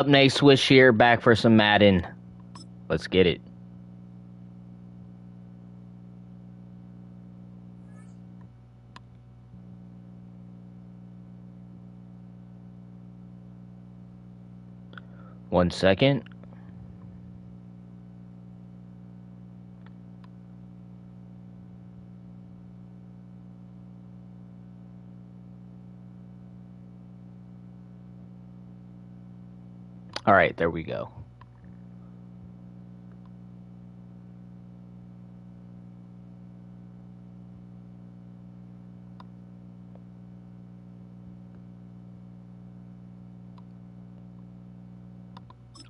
Up next, Swish here, back for some Madden. Let's get it. One second. All right, there we go.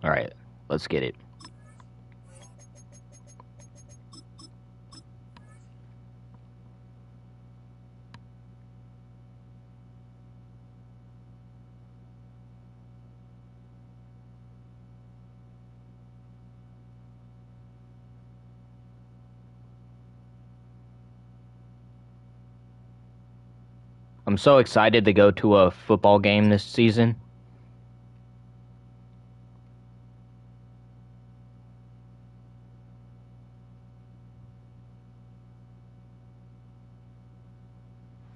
All right, let's get it. I'm so excited to go to a football game this season.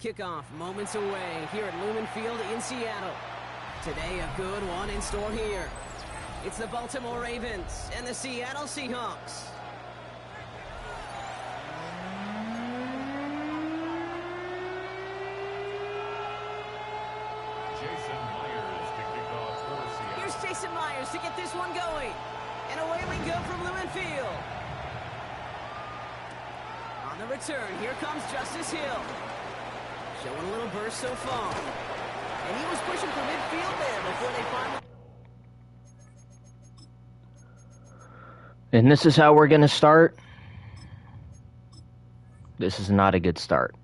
Kickoff moments away here at Lumen Field in Seattle. Today a good one in store here. It's the Baltimore Ravens and the Seattle Seahawks. Here's Jason Myers to get this one going. And away we go from Lumen Field. On the return, here comes Justice Hill. Showing a little burst so far. And he was pushing for midfield there before they finally... And this is how we're going to start. This is not a good start.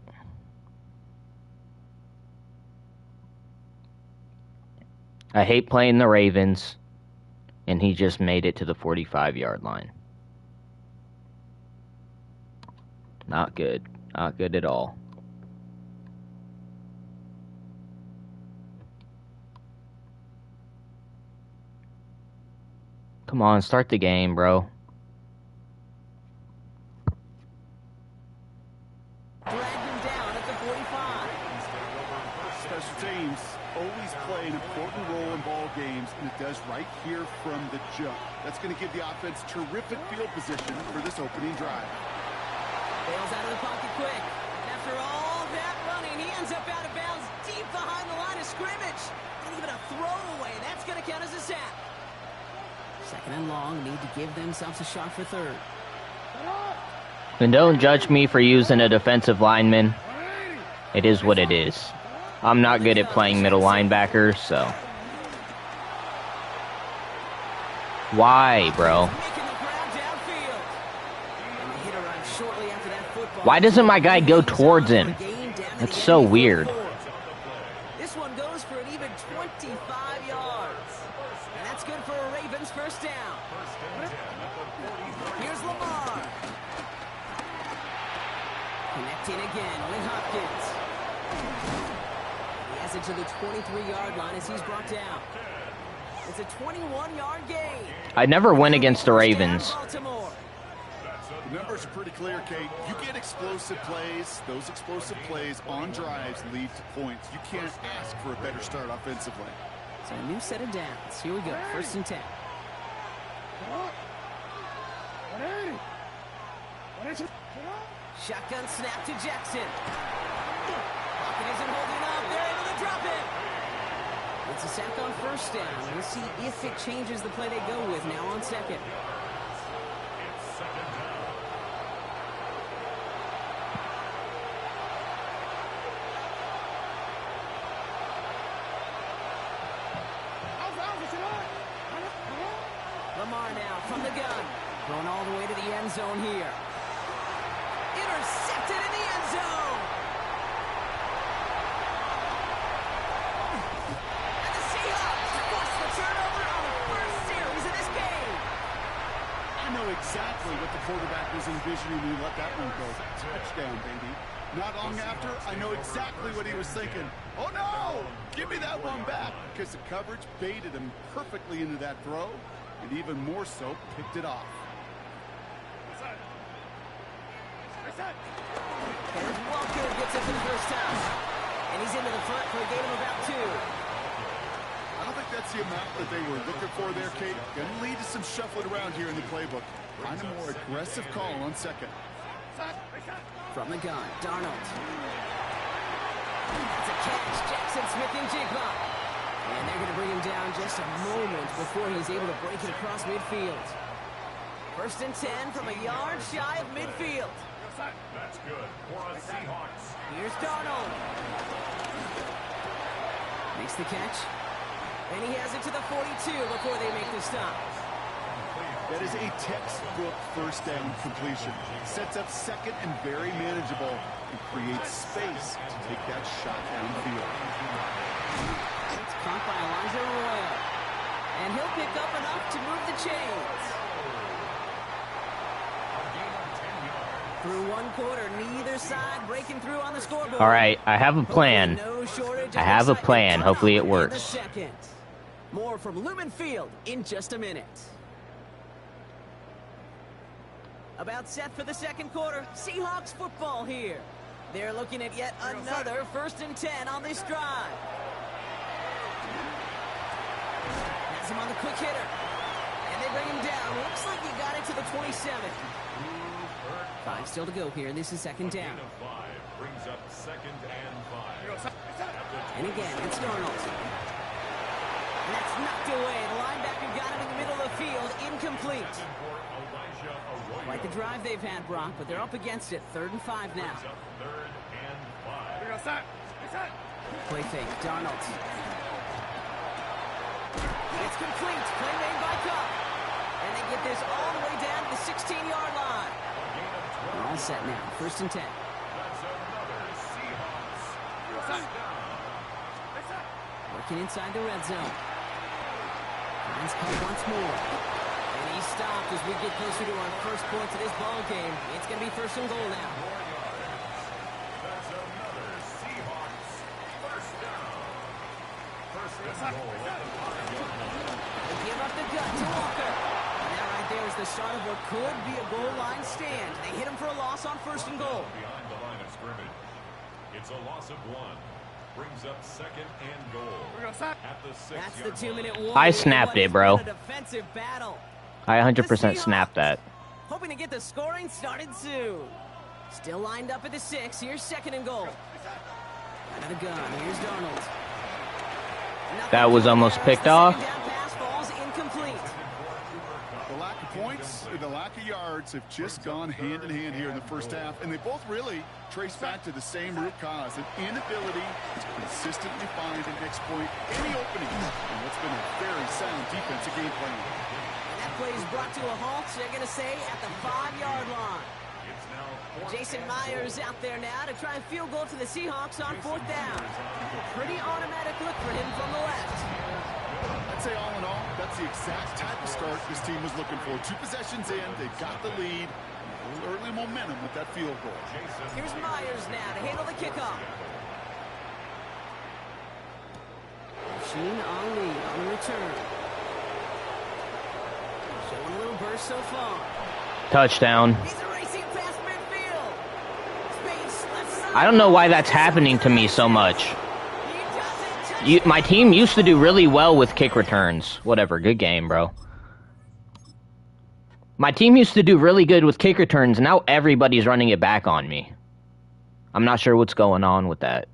I hate playing the Ravens, and he just made it to the 45-yard line. Not good. Not good at all. Come on, start the game, bro. Dragged him down at the 45. Special teams always play an important role in ball games, and it does right here from the jump. That's going to give the offense terrific field position for this opening drive. Bails out of the pocket quick. And after all that running, he ends up out of bounds deep behind the line of scrimmage. Not even a throwaway. That's going to count as a sack. Second and long, need to give themselves a shot for third. And don't judge me for using a defensive lineman. It is what it is. I'm not good at playing middle linebacker, so. Why, bro? Why doesn't my guy go towards him? That's so weird. This one goes for an even 25 yards. And that's good for a Ravens first down. Here's Lamar. Connecting again with Hopkins. He has it to the 23-yard line as he's brought down. It's a 21-yard gain. I never win against the Ravens. The numbers are pretty clear, Kate. You get explosive plays. Those explosive plays on drives lead to points. You can't ask for a better start offensively. So a new set of downs. Here we go. First and 10. Shotgun snap to Jackson. Pocket isn't holding up. They're able to drop it. It's a sack on first down. We'll see if it changes the play they go with now on second. Lamar now from the gun. Going all the way to the end zone here. Intercepted in the end zone. And the Seahawks force the turnover on the first series of this game. I know exactly what the quarterback was envisioning when he let that one go. Touchdown, baby. Not long after, I know exactly what he was thinking. Oh, no! Give me that one back, because the coverage baited him perfectly into that throw, and even more so, picked it off. And Walker gets it for the first time. And he's into the front for a gain of about 2. I don't think that's the amount that they were looking for there, Kate. Going to lead to some shuffling around here in the playbook. Find a more aggressive call on second. From the gun, Darnold. That's a catch, Jackson Smith-Njigba. And they're going to bring him down just a moment before he's able to break it across midfield. 1st and 10 from a yard shy of midfield. That's good for us Seahawks. Here's Darnold. Makes the catch. And he has it to the 42 before they make the stop. That is a textbook first down completion. Sets up second and very manageable and creates space to take that shot downfield. It's caught by Elijah Royal. And he'll pick up enough to move the chains. Through one quarter, neither side breaking through on the scoreboard. All right, I have a plan. I have a plan. Hopefully it works. More from Lumen Field in just a minute. About set for the second quarter. Seahawks football here. They're looking at yet another 1st and 10 on this drive. Has him on the quick hitter. And they bring him down. Looks like he got it to the 27. 5 still to go here. This is 2nd down. Brings up 2nd and 5. And again, it's Darnold. And that's knocked away. The linebacker got him in the middle of the field. Incomplete. Quite the drive they've had, Brock, but they're up against it. 3rd and 5 now. 3rd and 5. Play fake. Darnold. It's complete. Play made by Cup. And they get this all the way down to the 16-yard line. They're all set now. 1st and 10. Working inside the red zone. Finds Cup once more. And he's stopped as we get closer to our first points of this ball game. It's going to be 1st and goal now. That's another Seahawks 1st down. 1st and goal at the 5-yard line. They give up the gut to Walker. And that right there is the start of what could be a goal line stand. They hit him for a loss on 1st and goal. Behind the line of scrimmage. It's a loss of 1. Brings up 2nd and goal. At the 6-yard That's the 2-minute line. warning. I snapped it, bro. A defensive battle. I 100% snapped that. Hoping to get the scoring started soon. Still lined up at the 6. Here's 2nd and goal. Out of the gun. Here's Darnold. That was almost picked off. Down pass falls incomplete. The lack of points and the lack of yards have just gone hand in hand here in the first half, and they both really trace back to the same root cause, an inability to consistently find and exploit any openings in what's been a very sound defensive game plan. And that play is brought to a halt, so they're going to say at the 5-yard line. Jason Myers out there now to try and field goal to the Seahawks on 4th down. Pretty automatic look for him from the left. I'd say all in all, that's the exact type of start this team was looking for. 2 possessions in, they got the lead, a little early momentum with that field goal. Here's Myers now to handle the kickoff. Sheen Ali on the return. Showing a little burst so far. Touchdown. He's racing past midfield. Space left side. I don't know why that's happening to me so much. He doesn't touch My team used to do really well with kick returns. Whatever, good game, bro. My team used to do really good with kick returns, now everybody's running it back on me. I'm not sure what's going on with that.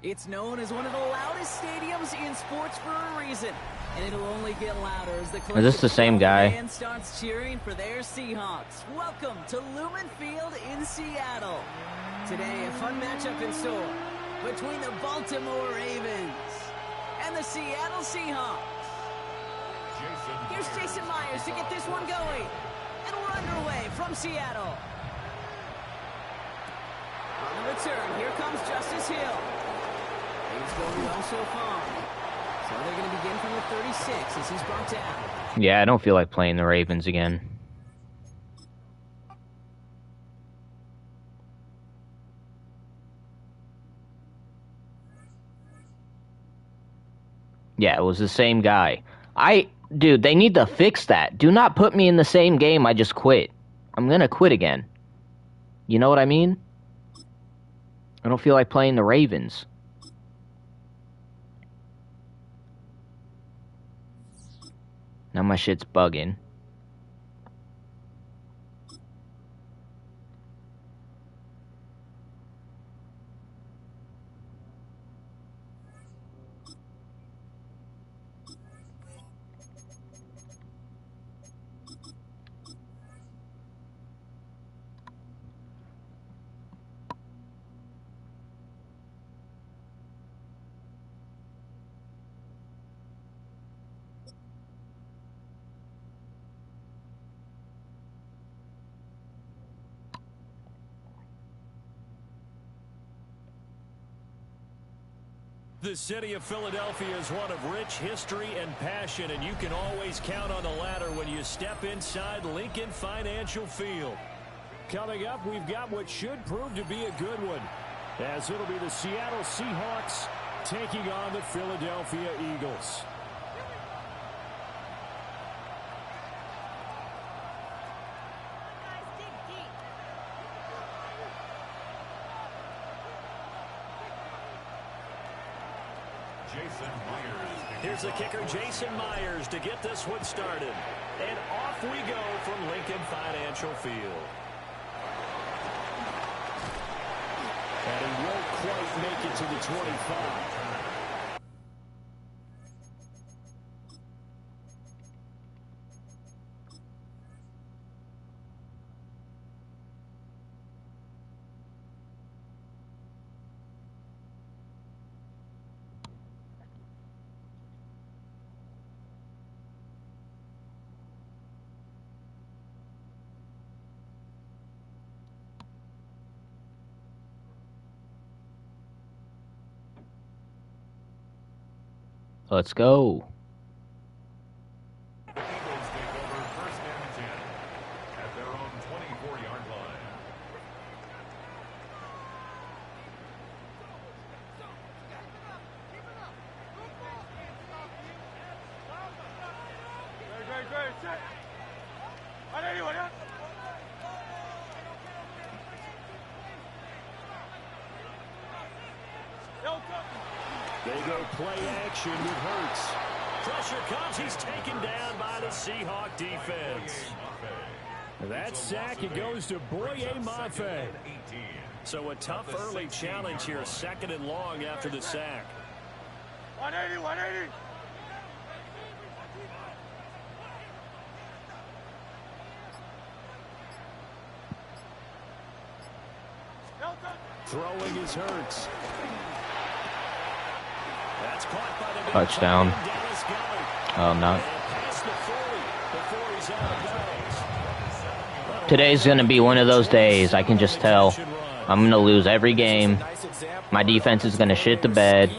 It's known as one of the loudest stadiums in sports for a reason. And it'll only get louder as the Is this the same guy? fan starts cheering for their Seahawks. Welcome to Lumen Field in Seattle. Today, a fun matchup in store between the Baltimore Ravens and the Seattle Seahawks. Here's Jason Myers to get this one going. And we're underway from Seattle. On the return, here comes Justice Hill. Things going well so far. So they're going to begin from the 36 as he's brought down. Yeah, I don't feel like playing the Ravens again. Yeah, it was the same guy. Dude, they need to fix that. Do not put me in the same game I just quit. I'm gonna quit again. You know what I mean? I don't feel like playing the Ravens. Now my shit's bugging. The city of Philadelphia is one of rich history and passion, and you can always count on the ladder when you step inside Lincoln Financial Field. Coming up, we've got what should prove to be a good one, as it'll be the Seattle Seahawks taking on the Philadelphia Eagles. Here's the kicker, Jason Myers, to get this one started. And off we go from Lincoln Financial Field. And he won't quite make it to the 25. Let's go. Eagles take over first and 10 at their own 24-yard line. They go play action with Hurts. Pressure comes. He's taken down by the Seahawk defense. That sack, it goes to Boye Mafe. So a tough early challenge here, second and long after the sack. 180, 180. Throwing his Hurts. That's caught by the Touchdown. Oh, no. Today's going to be one of those days, I can just tell. I'm going to lose every game. My defense is going to shit the bed.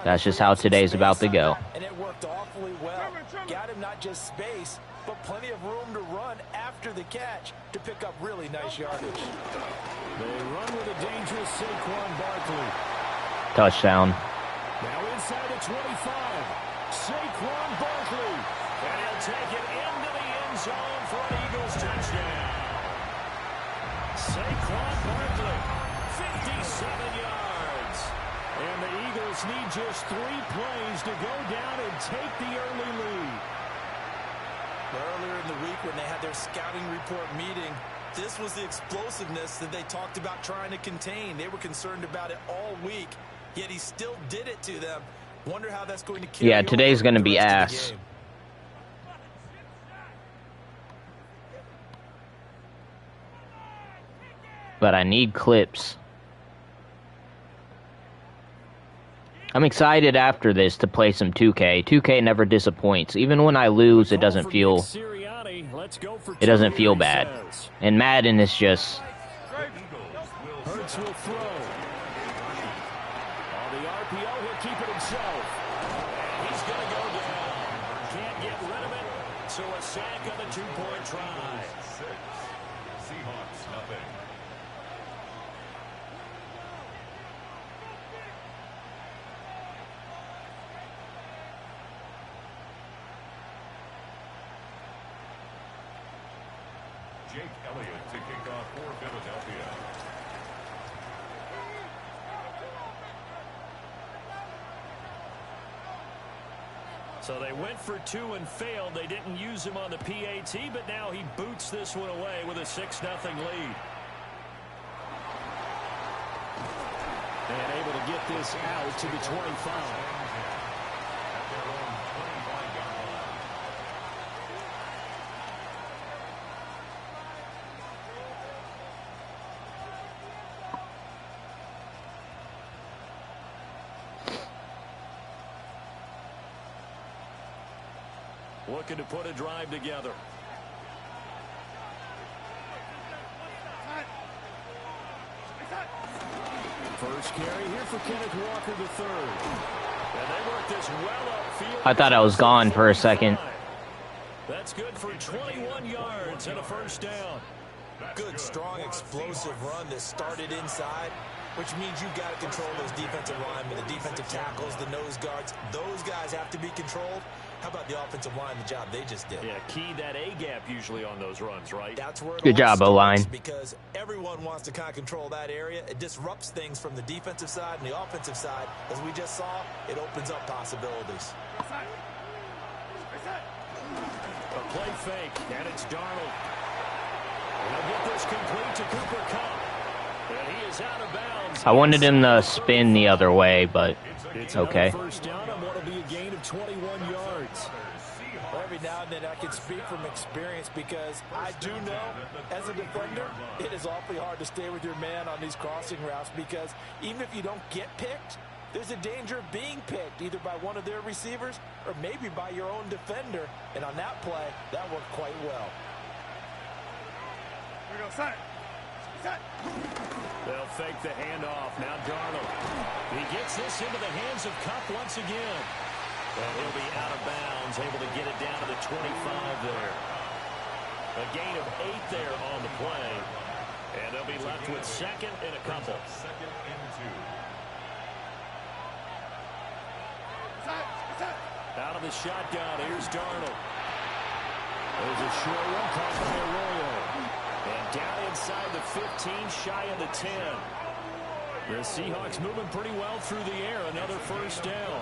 That's just how today's about to go. And it worked awfully well. Got him not just space, but plenty of room to run after the catch to pick up really nice yardage. They run with a dangerous Saquon Barkley. Touchdown. Now inside the 25. Saquon Barkley. And he'll take it into the end zone for an Eagles touchdown. Saquon Barkley, 57 yards. And the Eagles need just 3 plays to go down and take the early lead. Earlier in the week when they had their scouting report meeting, this was the explosiveness that they talked about trying to contain. They were concerned about it all week, yet he still did it to them. Wonder how that's going to carry Yeah, today's going to the be rest of ass. the game. But I need clips. I'm excited after this to play some 2K. 2K never disappoints. Even when I lose, it doesn't feel bad. And Madden is just Hurts will throw. On the RPO, he'll keep it himself. And he's going to go down. Can't get rid of it. So a sack on the two-point try. Seahawks, nothing. Jake Elliott to kick off for Philadelphia. So they went for two and failed. They didn't use him on the PAT, but now he boots this one away with a 6-0 lead. And able to get this out to the 25. Looking to put a drive together. First carry here for Kenneth Walker III. And they work this well upfield. I thought I was gone for a second. That's good for 21 yards and a first down. Good, strong, explosive run that started inside, which means you've got to control those defensive linemen, the defensive tackles, the nose guards. Those guys have to be controlled. How about the offensive line, the job they just did? Yeah, key that A-gap usually on those runs, right? That's where it Good job, O-line. because everyone wants to kind of control that area. It disrupts things from the defensive side and the offensive side. As we just saw, it opens up possibilities. A play fake, and it's Darnold. He'll get this complete to Cooper Kupp. And he is out of bounds. I wanted him to spin the other way, but It's okay. First down on what will be a gain of 21 yards. Well, every now and then I can speak from experience because I do know, as a defender, it is awfully hard to stay with your man on these crossing routes because even if you don't get picked, there's a danger of being picked either by one of their receivers or maybe by your own defender. And on that play, that worked quite well. Here we go, set. Set. They'll fake the handoff. Now Darnold. He gets this into the hands of Kupp once again. And he'll be out of bounds, able to get it down to the 25 there. A gain of 8 there on the play. And they'll be left with second and a couple. Second and 2. Set. Set. Out of the shotgun, here's Darnold. There's a short one caught by Arroyo. And down inside the 15, shy of the 10. The Seahawks moving pretty well through the air. Another first down.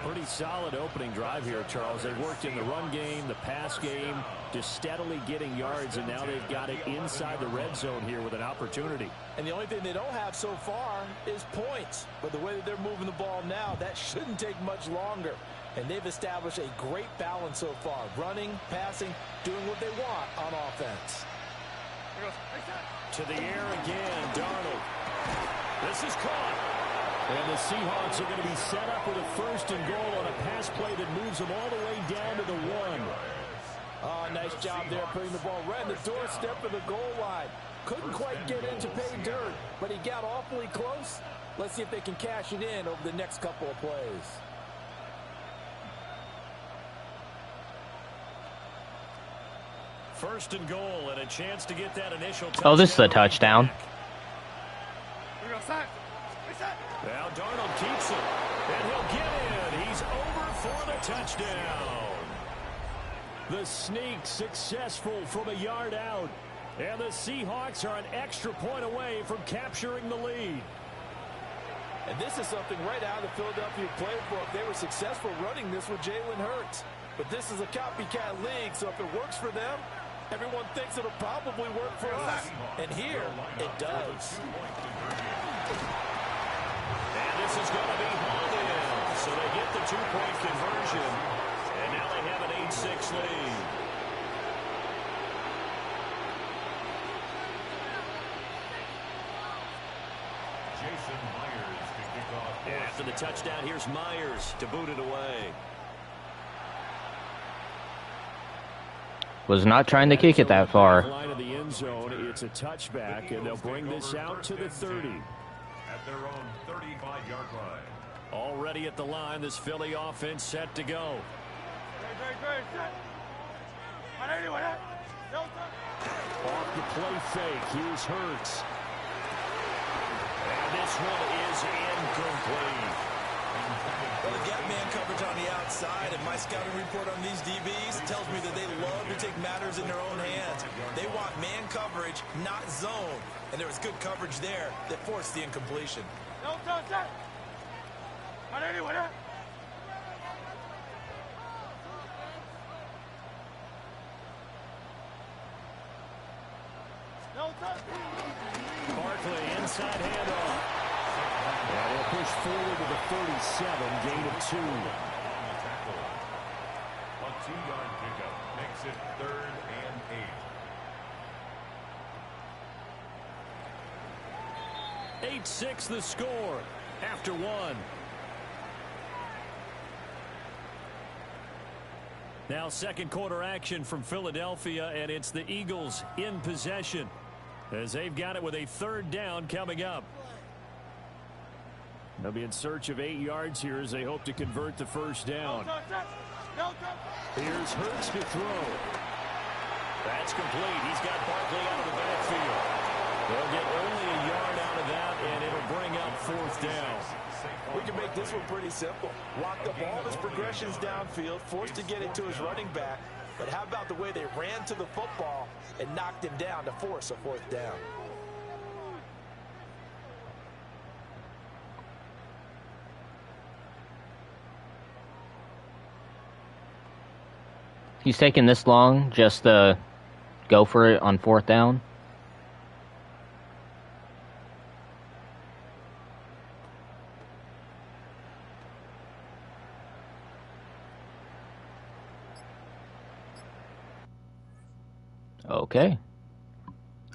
Pretty solid opening drive here, Charles. They've worked in the run game, the pass game, just steadily getting yards, and now they've got it inside the red zone here with an opportunity. And the only thing they don't have so far is points. But the way that they're moving the ball now, that shouldn't take much longer. And they've established a great balance so far. Running, passing, doing what they want on offense. To the air again, Darnold. This is caught. And the Seahawks are going to be set up with a first and goal on a pass play that moves them all the way down to the 1. Oh, nice job there putting the ball right in the doorstep of the goal line. Couldn't quite get in to pay dirt, but he got awfully close. Let's see if they can cash it in over the next couple of plays. First and goal and a chance to get that initial touchdown. Oh, this is a touchdown. Here we go, set. Set. Now Darnold keeps it, and he'll get in. He's over for the touchdown. The sneak successful from a yard out, and the Seahawks are an extra point away from capturing the lead. And this is something right out of the Philadelphia playbook. They were successful running this with Jalen Hurts. But this is a copycat league, so if it works for them, everyone thinks it'll probably work for us. And here, it does. And this is going to be hauled in. So they get two-point conversion, and now they have an 8-6 lead. Jason Myers to kick off. After the touchdown, here's Myers to boot it away. Was not trying to kick it that far. Line of the end zone, it's a touchback, and they'll bring this out to the 30. At their own 35-yard line. Already at the line, this Philly offense set to go. Off the play fake, here's Hurts. And this one is incomplete. Well, the gap man coverage on the outside, and my scouting report on these DBs tells me that they love to take matters in their own hands. They want man coverage, not zone. And there was good coverage there that forced the incompletion. Barkley inside handoff. And they'll push forward to the 37, gain of 2. A 2-yard pickup makes it 3rd and 8. 8-6 the score after 1. Now second quarter action from Philadelphia, and it's the Eagles in possession as they've got it with a 3rd down coming up. They'll be in search of 8 yards here as they hope to convert the 1st down. Here's Hurts to throw. That's complete. He's got Barkley out of the backfield. They'll get only a yard out of that, and it'll bring up 4th down. We can make this one pretty simple. Locked up all his progressions downfield, forced to get it to his running back. But how about the way they ran to the football and knocked him down to force a 4th down? He's taking this long just to go for it on 4th down. Okay.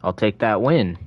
I'll take that win.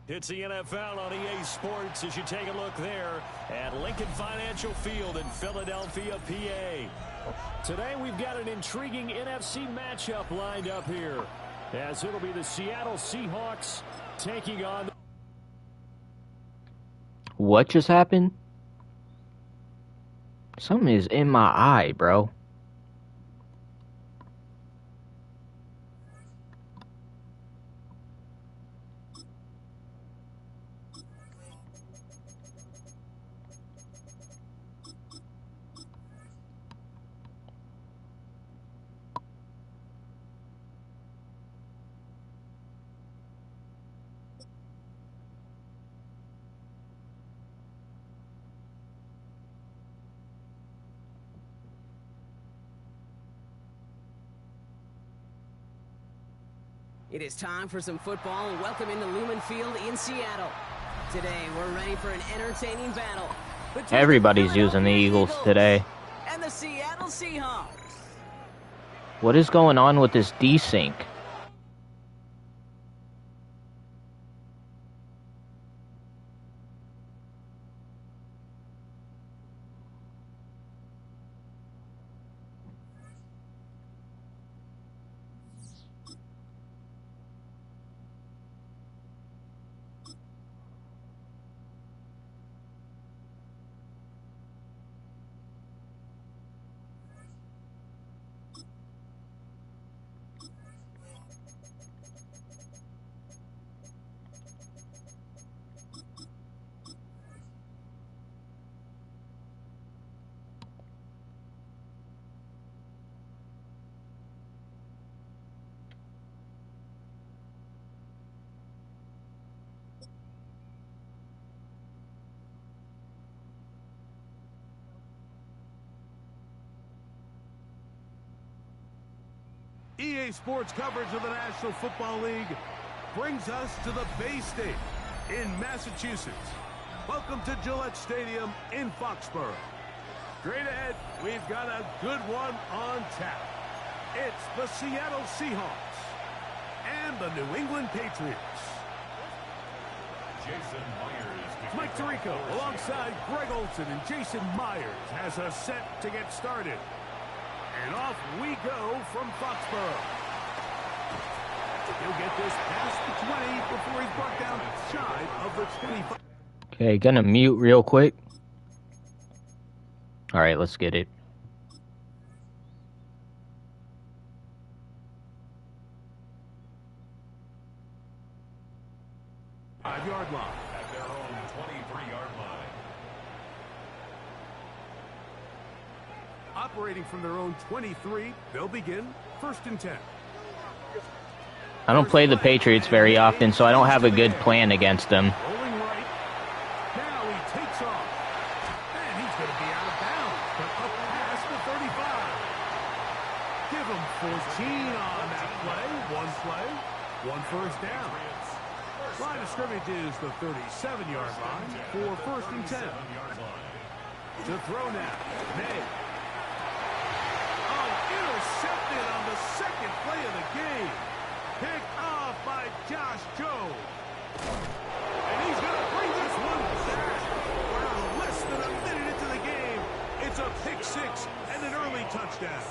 It's the NFL on EA Sports as you take a look there at Lincoln Financial Field in Philadelphia, PA. Today we've got an intriguing NFC matchup lined up here as it'll be the Seattle Seahawks taking on... What just happened? Something is in my eye, bro. It is time for some football, and welcome into Lumen Field in Seattle. Today, we're ready for an entertaining battle between Everybody's using the Eagles today. and the Seattle Seahawks. What is going on with this desync? EA Sports coverage of the National Football League brings us to the Bay State in Massachusetts. Welcome to Gillette Stadium in Foxborough. Straight ahead, we've got a good one on tap. It's the Seattle Seahawks and the New England Patriots. Jason Myers. Mike Tirico alongside Greg Olson, and Jason Myers has us set to get started. And off we go from Foxborough. He'll get this past the 20 before he's brought down shy of the 25. Okay, gonna mute real quick. Alright, let's get it. Five-yard line. At their own 23-yard line. Operating from their own 23, they'll begin 1st and 10. I don't play the Patriots very often, so I don't have a good plan against them. Rolling right. Now he takes off. And he's going to be out of bounds, but up past the 35. Give him 14 on that play. One first down. Line of scrimmage is the 37-yard line for 1st and 10. To throw now. May. Oh, intercepted on the second play of the game. Picked off by Josh Jones. And he's going to bring this one back. Well, less than a minute into the game, it's a pick six and an early touchdown.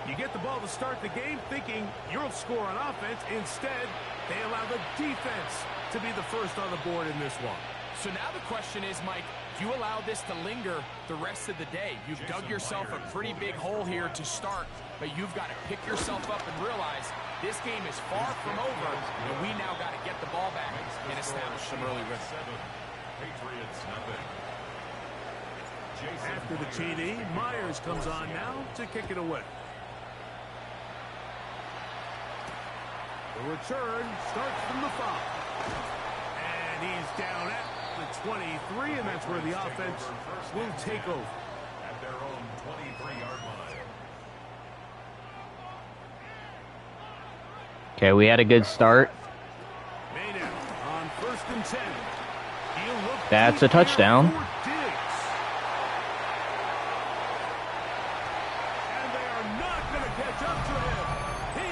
You get the ball to start the game thinking you'll score on offense. Instead, they allow the defense to be the first on the board in this one. So now the question is, Mike, do you allow this to linger the rest of the day? You've dug yourself a pretty big hole here to start, but you've got to pick yourself up and realize this game is far from over, and we now got to get the ball back and establish some early rhythm. Patriots nothing. After the TD, Myers comes on now to kick it away. The return starts from the 5. And he's down at the 23, and that's where the offense will take over. At their own 23-yard line. Okay, we had a good start. Maynard on 1st and 10. He'll look That's a touchdown. And they are not going to catch up to him. He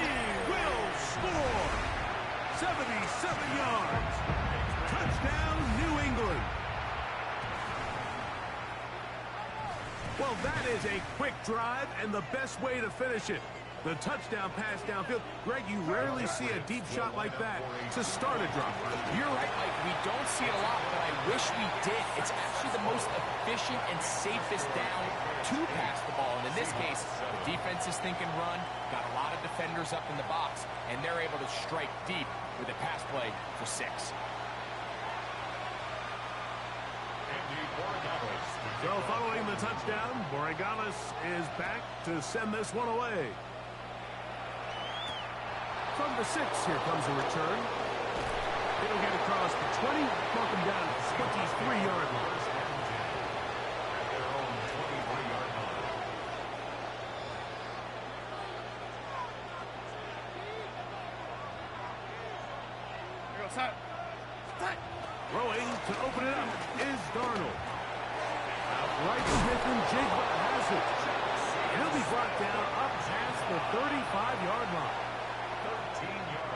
will score. 77 yards. Touchdown, New England. Well, that is a quick drive and the best way to finish it. The touchdown pass downfield. Greg, you rarely see a deep shot like that to start a drive. You're right, Mike. We don't see it a lot, but I wish we did. It's actually the most efficient and safest down to pass the ball. And in this case, the defense is thinking run, got a lot of defenders up in the box, and they're able to strike deep with a pass play for 6. So following the touchdown, Borregales is back to send this one away. From the 6, here comes a return. It'll get across the 20, mark him down at the 23-yard line. Throwing to open it up is Darnold. Outright Smith and Jigba has it. He'll be brought down up past the 35-yard line.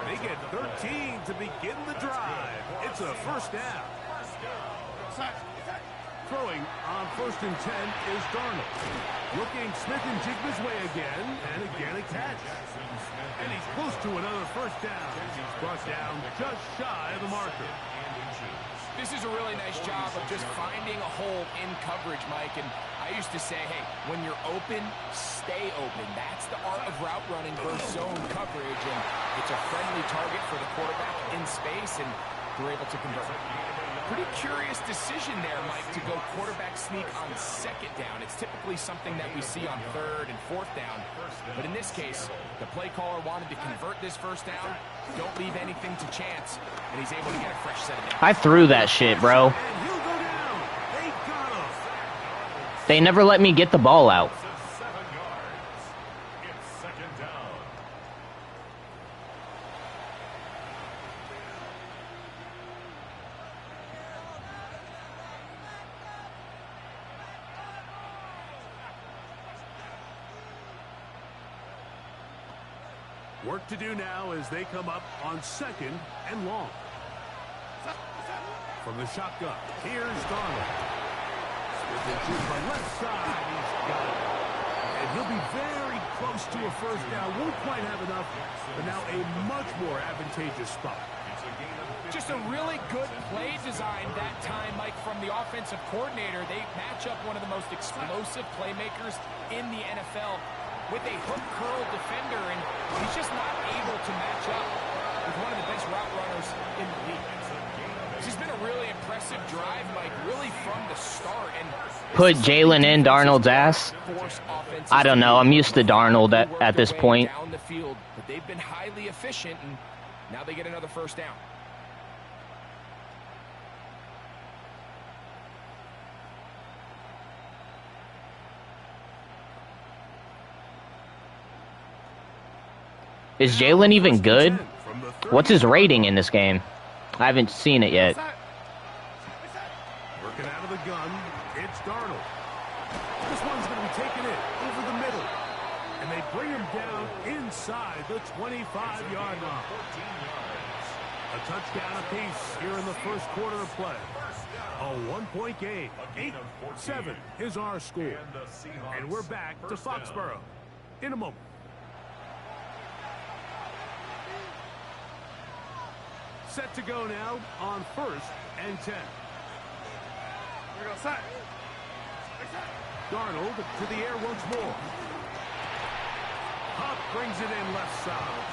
They get 13 to begin the drive. It's a first down. Throwing on 1st and 10 is Darnold. Looking Smith and Jigba's way again, and again a catch. And he's close to another first down. He's brought down just shy of the marker. This is a really nice job of just finding a hole in coverage, Mike. And I used to say, hey, when you're open, stay open. That's the art of route running versus zone coverage. And it's a friendly target for the quarterback in space, and they're able to convert. Pretty curious decision there, Mike, to go quarterback sneak on 2nd down. It's typically something that we see on 3rd and 4th down. But in this case, the play caller wanted to convert this first down. Don't leave anything to chance. And he's able to get a fresh set of downs. I threw that shit, bro. They never let me get the ball out. Work to do now as they come up on 2nd and long. From the shotgun, here's Darnold. Switching to the left side, he's got it. And he'll be very close to a first down. Won't quite have enough, but now a much more advantageous spot. Just a really good play design that time, Mike, from the offensive coordinator. They match up one of the most explosive playmakers in the NFL with a hook curl defender, and he's just not able to match up with one of the best route runners in the league. This has been a really impressive drive, Mike, really from the start. And put Jalen in Darnold's ass. I don't know. I'm used to Darnold at this point. Down the field, but they've been highly efficient, and now they get another first down. Is Jalen even good? What's his rating in this game? I haven't seen it yet. Working out of the gun, it's Darnold. This one's going to be taken in over the middle. And they bring him down inside the 25-yard line. A touchdown apiece here in the first quarter of play. A one-point game. 8-7 is our score. And we're back to Foxborough in a moment. Set to go now on 1st and 10. Darnold to the air once more. Hupp brings it in left side.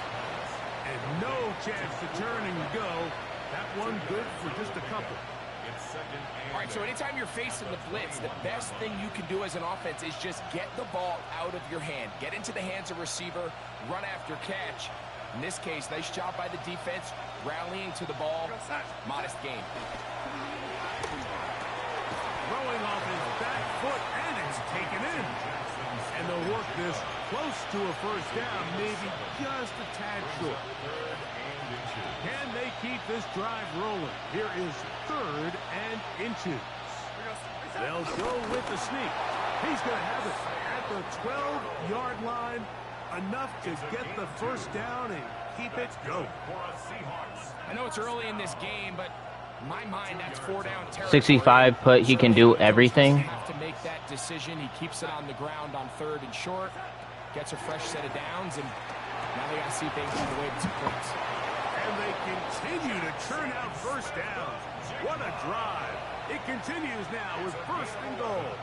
And no chance to turn and go. That one good for just a couple. All right, so anytime you're facing the blitz, the best thing you can do as an offense is just get the ball out of your hand. Get into the hands of receiver, run after catch. In this case, nice job by the defense, rallying to the ball. Modest gain. Throwing off his back foot, and it's taken in. And they'll work this close to a first down, maybe just a tad short. Can they keep this drive rolling? Here is 3rd and inches. They'll go with the sneak. He's going to have it at the 12-yard line. Enough to get the first down and keep it going. I know it's early in this game, but in my mind, that's 4-down territory. 65 put he can do everything. Have to make that decision. He keeps it on the ground on 3rd and short, gets a fresh set of downs, and now they got to see if they can get away with some points. And they continue to churn out first downs. What a drive. It continues now with 1st and goal.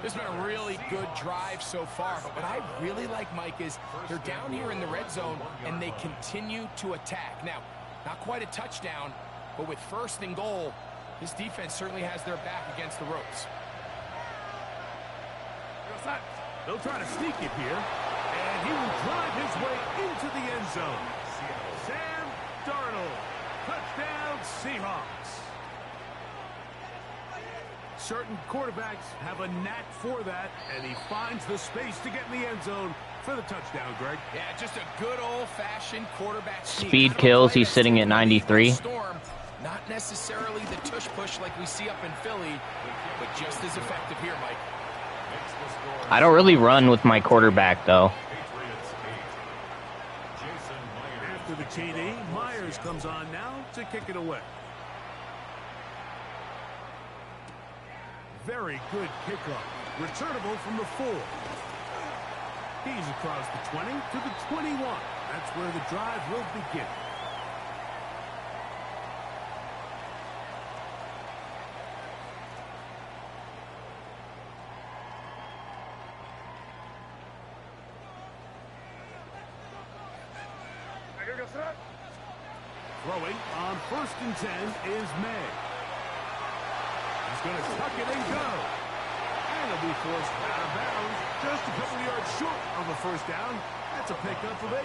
This has been a really good drive so far, but what I really like, Mike, is they're down here in the red zone, and they continue to attack. Now, not quite a touchdown, but with 1st and goal, this defense certainly has their back against the ropes. They'll try to sneak it here, and he will drive his way into the end zone. Sam Darnold, touchdown Seahawks. Certain quarterbacks have a knack for that, and he finds the space to get in the end zone for the touchdown, Greg. Yeah, just a good old-fashioned quarterback sneak. Speed kills, he's sitting at 93. Storm, not necessarily the tush-push like we see up in Philly, but just as effective here, Mike. I don't really run with my quarterback, though. After the TD, Myers comes on now to kick it away. Very good kickoff. Returnable from the 4. He's across the 20 to the 21. That's where the drive will begin. Throwing on 1st and 10 is May. He's going to tuck it and go. And he'll be forced out of bounds. Just a couple of yards short of a first down. That's a pickup of 8.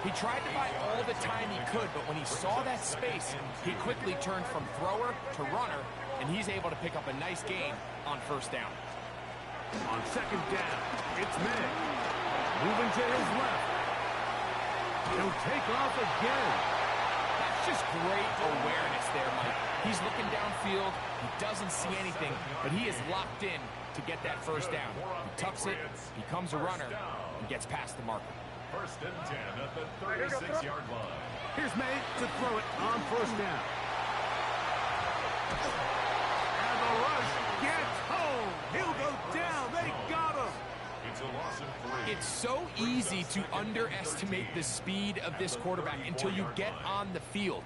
He tried to buy all the time he could, but when he saw that space, he quickly turned from thrower to runner, and he's able to pick up a nice gain on 1st down. On 2nd down, it's May. Moving to his left. He'll take off again. That's just great awareness there, Mike. He's looking downfield. He doesn't see anything, but he is locked in to get that first down. He tucks it, becomes a runner, and gets past the marker. First and 10 at the 36-yard line. Here's May to throw it on first down. And the rush gets home. He'll go down. They got him. It's a loss of 3. It's so easy to underestimate the speed of this quarterback until you get on the field.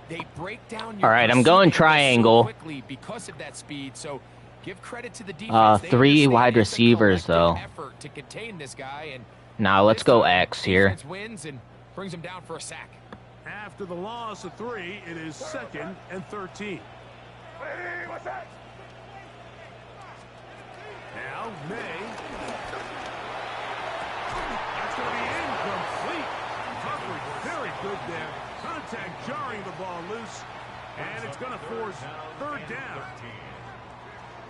They break down your All right, I'm going triangle. so quickly because of that speed. So give credit to the defense. They 3 understand wide it's a receivers, though. collective effort to contain this guy, and Now let's go X here. defense wins and brings him down for a sack. After the loss of 3, it is 2nd and 13. Hey, what's that? Now, May. That's going to be incomplete. Coverage very good there. Contact jarring the ball loose. And it's going to force 3rd down.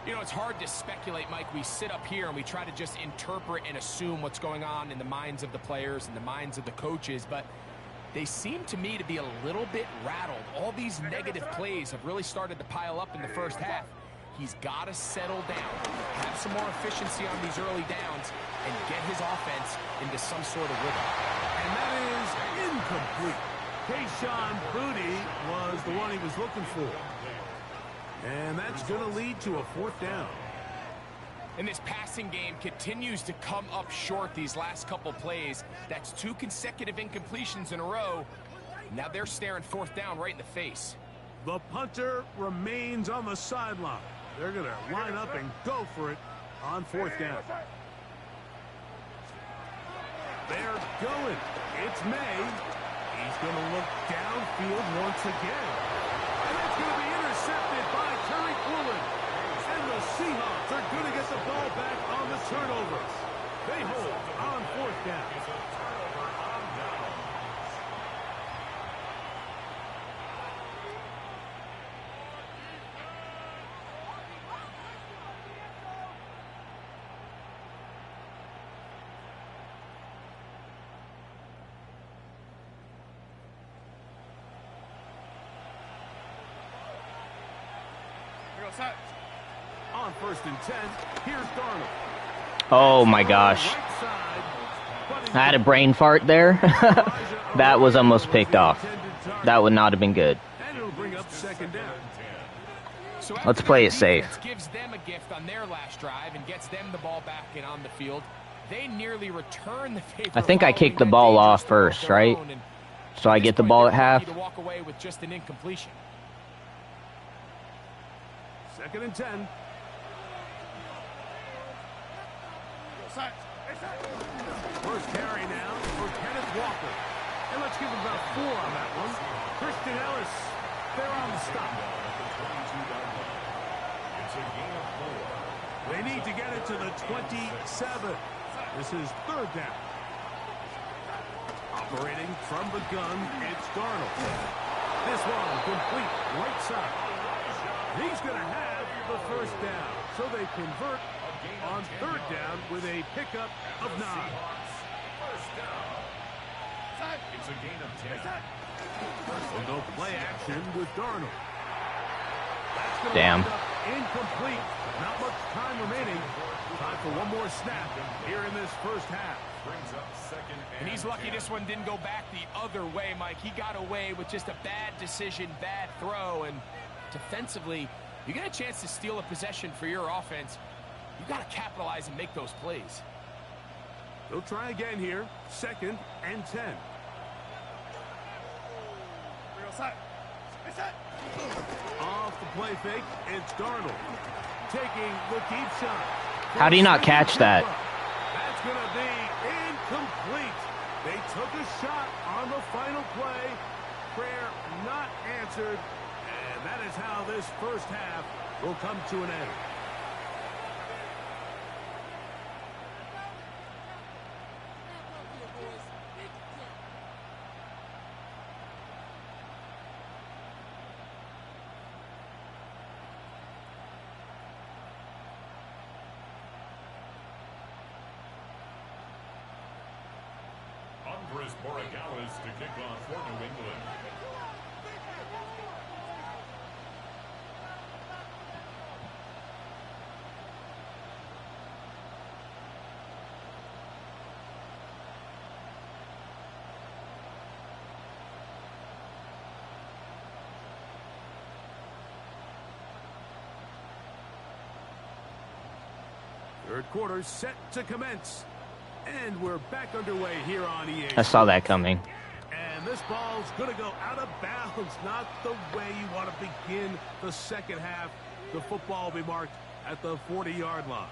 You know, it's hard to speculate, Mike. We sit up here and we try to just interpret and assume what's going on in the minds of the players and the minds of the coaches, but they seem to me to be a little bit rattled. All these negative plays have really started to pile up in the first half. He's got to settle down, have some more efficiency on these early downs, and get his offense into some sort of rhythm. And that is incomplete. Kayshawn Booty was the one he was looking for. And that's going to lead to a 4th down. And this passing game continues to come up short these last couple plays. That's 2 consecutive incompletions in a row. Now they're staring 4th down right in the face. The punter remains on the sideline. They're going to line up and go for it on 4th down. They're going. It's May. He's going to look downfield once again. And that's going to be intercepted by Terry Quillen. And the Seahawks are going to get the ball back on the turnover. They hold on 4th down. On 1st and 10, here's Darnold. Oh my gosh. I had a brain fart there. That was almost picked off. That would not have been good. And it'll bring up 2nd down. So Let's play it safe. Gives them a gift on their last drive and gets them the ball back and on the field. They nearly return the favor. I think I kicked the ball off first, right? So I get the ball at half. To walk away with just an incompletion. 2nd and 10. First carry now for Kenneth Walker. And let's give him about 4 on that one. Christian Ellis, they're on the stop. It's a gain of 4. They need to get it to the 27. This is 3rd down. Operating from the gun, it's Darnold. This one complete right side. He's going to have the 1st down. So they convert on 3rd down with a pickup of 9. It's a gain of 10. They'll go play action with Darnold. That's Damn. Incomplete. Not much time remaining. Time for one more snap here in this first half. Brings up 2nd And he's lucky this one didn't go back the other way, Mike. He got away with just a bad decision, bad throw, and defensively, you get a chance to steal a possession for your offense. You got to capitalize and make those plays. They'll try again here. 2nd and 10. Off the play fake, it's Darnold taking the deep shot. How do you not catch that? That's going to be incomplete. They took a shot on the final play. Prayer not answered. And that is how this first half will come to an end. Andres Borregales to kick off for New England. Third quarter set to commence. And we're back underway here on EA. I saw that coming. And this ball's going to go out of bounds. Not the way you want to begin the second half. The football will be marked at the 40-yard line.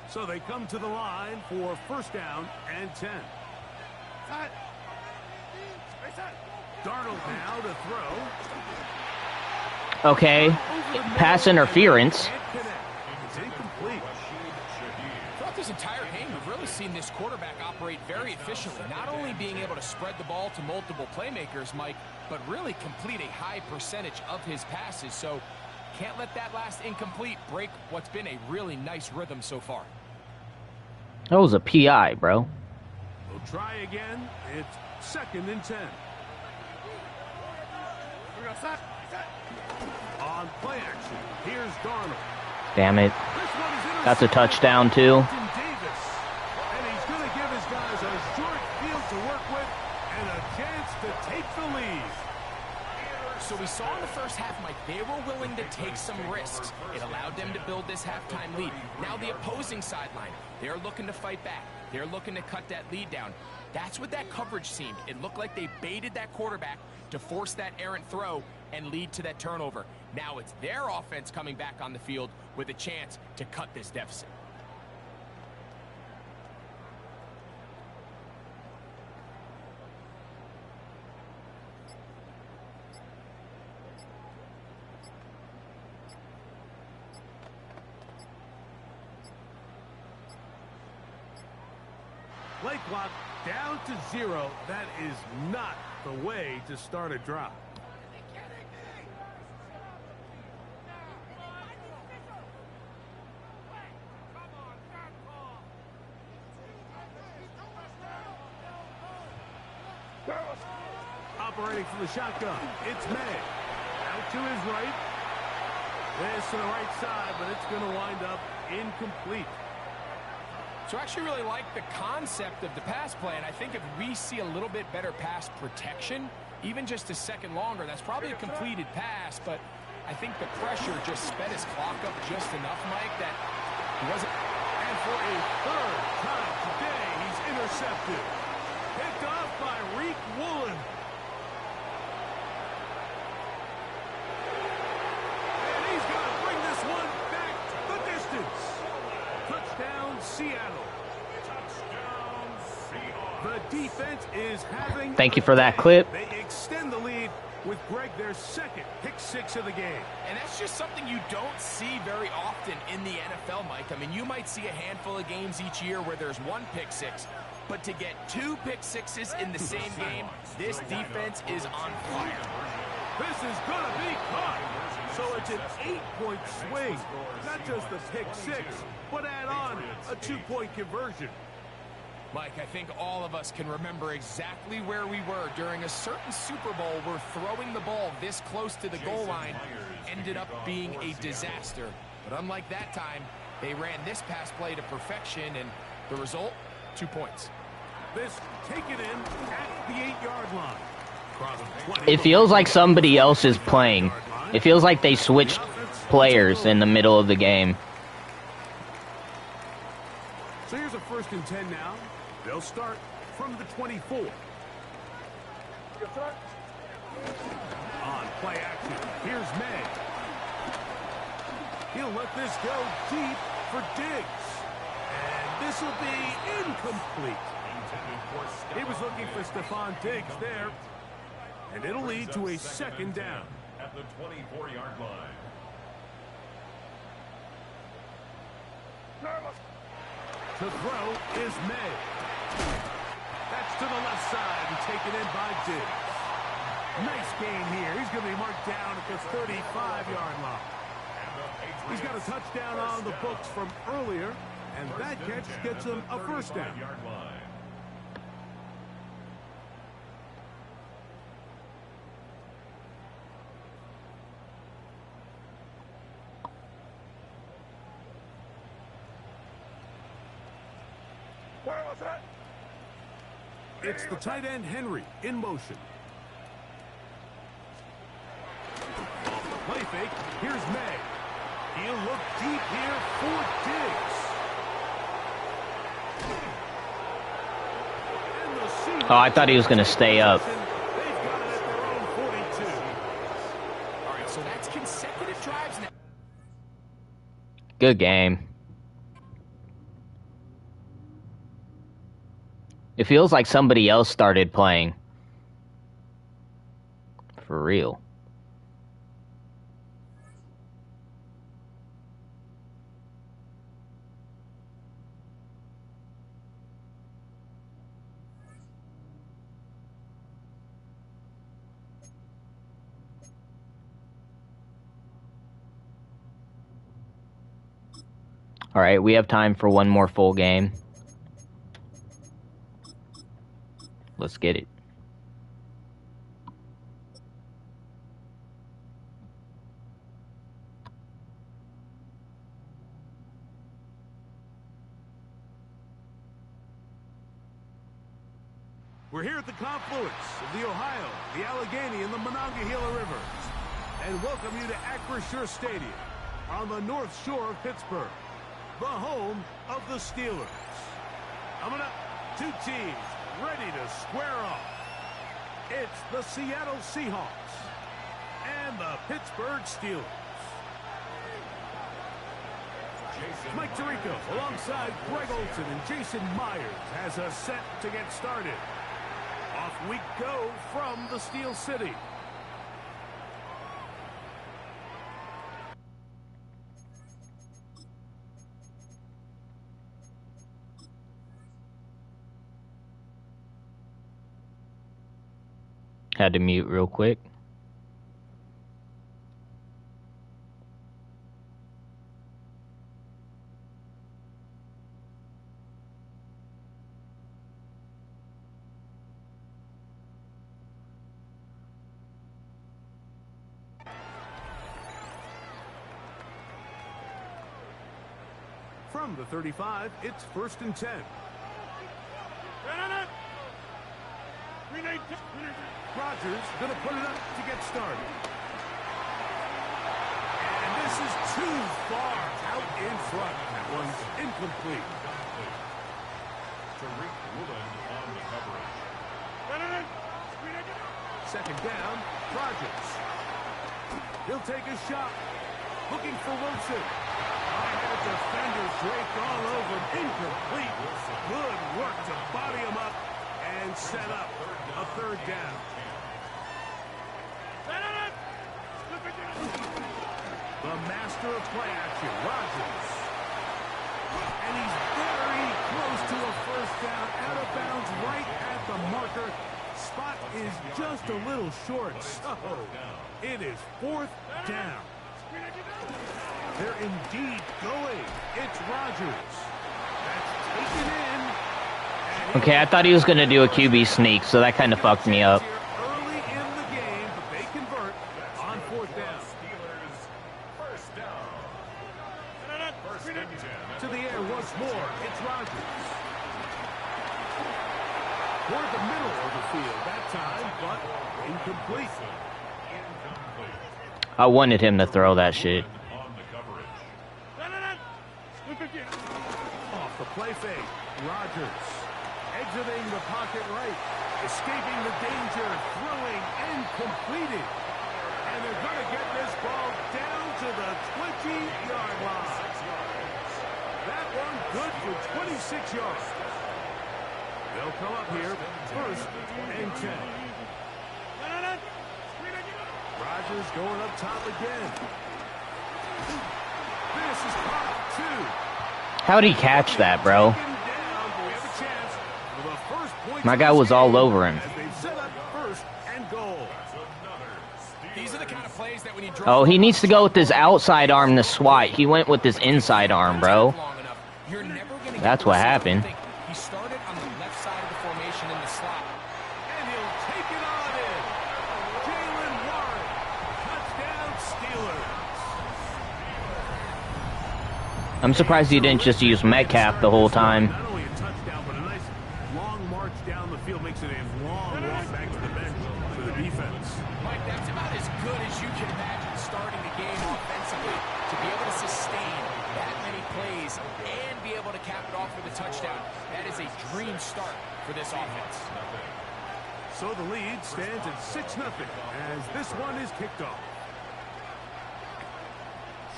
So they come to the line for first down and 10. Darnold now to throw. Okay, pass interference. It's incomplete. Throughout this entire game, we've really seen this quarterback operate very efficiently, not only being able to spread the ball to multiple playmakers, Mike, but really complete a high percentage of his passes. So can't let that last incomplete break what's been a really nice rhythm so far. That was a PI, bro. We'll try again. It's second and 10. On play action, here's Darnold. Damn it. That's a touchdown, too. And he's going to give his guys a short field to work with and a chance to take the lead. So we saw in the first half, Mike, they were willing to take some risks. It allowed them to build this halftime lead. Now the opposing sideline, they're looking to fight back. They're looking to cut that lead down. That's what that coverage seemed. It looked like they baited that quarterback to force that errant throw and lead to that turnover. Now it's their offense coming back on the field with a chance to cut this deficit. Play clock down to 0. That is not the way to start a drive. Operating from the shotgun, it's May. Out to his right. This to the right side, but it's going to wind up incomplete. So I actually really like the concept of the pass play, and I think if we see a little bit better pass protection, even just a second longer, that's probably a completed pass, but I think the pressure just sped his clock up just enough, Mike, that he wasn't. And for a third time today, he's intercepted. Picked off by Reek Woolen. And he's going to bring this one back the distance. Touchdown, Seattle. The defense is having. Thank you for that clip. They extend the lead with Greg their second pick six of the game. And that's just something you don't see very often in the NFL, Mike. I mean, you might see a handful of games each year where there's one pick six, but to get two pick sixes in the same game, this defense is on fire. This is going to be caught. So it's an 8-point swing. Not just the pick six, but add on a 2-point conversion. Mike, I think all of us can remember exactly where we were during a certain Super Bowl where throwing the ball this close to the goal line ended up being a disaster. But unlike that time, they ran this pass play to perfection, and the result, 2 points. This taken in at the 8-yard line. It feels like somebody else is playing. It feels like they switched players in the middle of the game. So here's a 1st and 10 now. They'll start from the 24. On play action, here's May. He'll let this go deep for Diggs. And this will be incomplete. He was looking for Stephon Diggs there. And it'll lead to a 2nd down. At the 24-yard line. To throw is May. That's to the left side and taken in by Diggs. Nice gain here. He's going to be marked down at the 35-yard line. He's got a touchdown on the books from earlier, and that catch gets him a 1st down. It's the tight end Henry in motion. Play fake. Here's May. He'll look deep here for Diggs. Oh, I thought he was going to stay up. They've got it at their own 42. All right, so that's consecutive drives now. Good game. It feels like somebody else started playing. For real. All right, we have time for one more full game. Let's get it. We're here at the confluence of the Ohio, the Allegheny, and the Monongahela Rivers, and welcome you to Acrisure Stadium on the North Shore of Pittsburgh, the home of the Steelers. Coming up, two teams ready to square off. It's the Seattle Seahawks and the Pittsburgh Steelers. Mike Tirico alongside Greg Olson and Jason Myers has us set to get started. Off we go from the Steel City. Had to mute real quick. From the 35, it's 1st and 10. Rodgers going to put it up to get started. And this is too far out in front. That one's incomplete. Tariq Woolen on the coverage. Second down, Rodgers. He'll take a shot. Looking for Wilson. High-head defender draped all over. Incomplete. Good work to body him up and set up a third down. The master of play action, Rodgers. And he's very close to a first down, out of bounds, right at the marker. Spot is just a little short, so it is 4th down. They're indeed going. It's Rodgers. That's taken in. Okay, I thought he was going to do a QB sneak, so that kind of fucked me up. Early in the game, but they convert on 4th down. Steelers first down. First and 10. To the air once more. It's Rodgers. Toward the middle of the field that time, but incomplete. I wanted him to throw that shit. On the coverage. Off the play fake, Rodgers. Exiting the pocket right. Escaping the danger. Throwing and completed. And they're going to get this ball down to the 20-yard line. That one good for 26 yards. They'll come up here 1st and 10. Rodgers going up top again. This is caught 2. How'd he catch that, bro? My guy was all over him. These are the kind of plays that when you draw. Oh, he needs to go with his outside arm to swat. He went with his inside arm, bro. That's what happened. He started on the left side of the formation in the slot. And he'll take it on in. Jalen Warren. Touchdown Steelers. I'm surprised he didn't just use Metcalf the whole time. Not only a touchdown, but a nice long march down the field. makes it a long walk back to the bench for the defense. Mike, that's about as good as you can imagine starting the game offensively. To be able to sustain that many plays and be able to cap it off with a touchdown, that is a dream start for this offense. So the lead stands at 6-0 as this one is kicked off.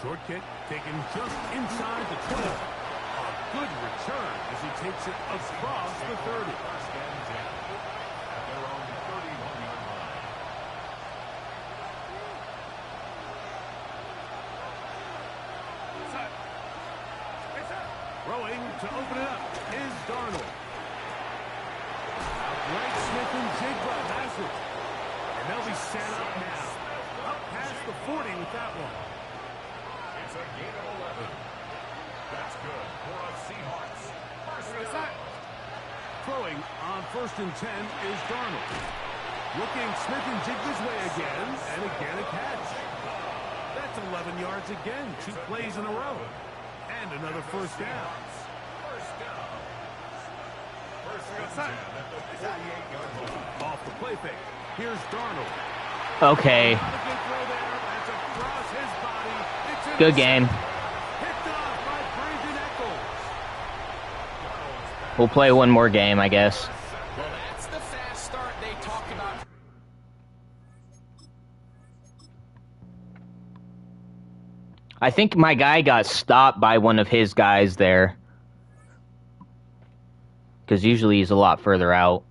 Short kick taken just inside the 12. A good return as he takes it across the 30. Throwing to open it up is Darnold. Outright Smith and Jigba has it. And they'll be set up now. Up past the 40 with that one. It's a gain of 11. That's good for a Seahawks. Throwing on 1st and 10 is Darnold. Looking Smith and Jigba's way again, and again a catch. That's 11 yards again, 2 plays in a row. And another first down. Off the play fake. Here's Darnold. Okay. Good game. We'll play one more game, I guess. Well, that's the fast start they talk about. I think my guy got stopped by one of his guys there. Because usually he's a lot further out.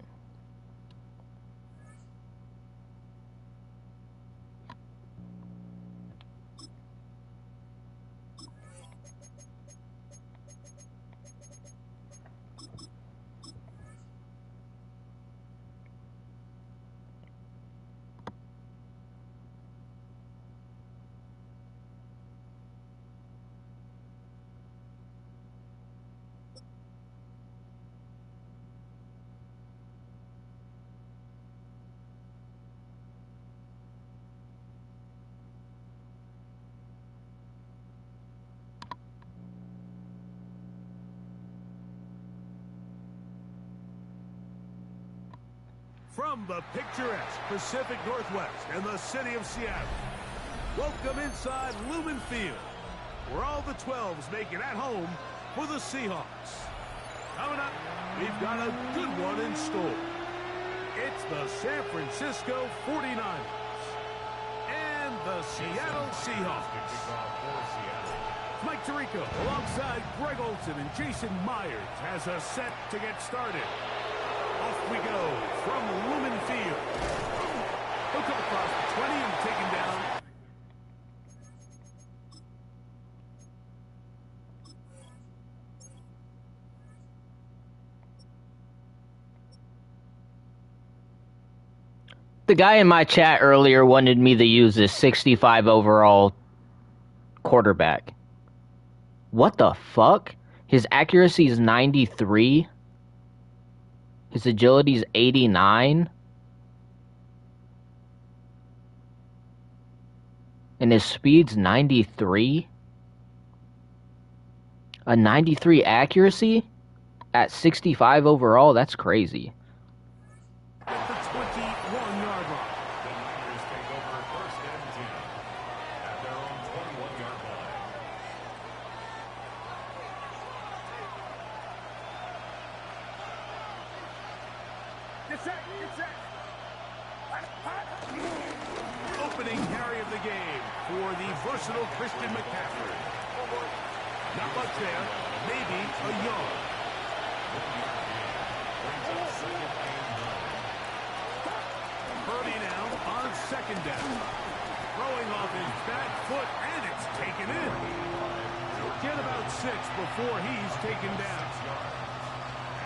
From the picturesque Pacific Northwest and the city of Seattle, welcome inside Lumen Field, where all the 12s make it at home for the Seahawks. Coming up, we've got a good one in store. It's the San Francisco 49ers and the Seattle Seahawks. Mike Tirico alongside Greg Olson and Jason Myers has us set to get started. Off we go from Lumen Field. He'll come across the 20 and taken down. The guy in my chat earlier wanted me to use this 65 overall quarterback. What the fuck? His accuracy is 93. His agility is 89. And his speed's 93. A 93 accuracy at 65 overall? That's crazy. At the 21-yard line. The Niners take over 1st and 10 at their own 21-yard line. Get set, get set. Opening carry of the game for the versatile Christian McCaffrey. Not much there, maybe a yard. Purdy now on 2nd down. Throwing off his back foot, and it's taken in. Get about 6 before he's taken down.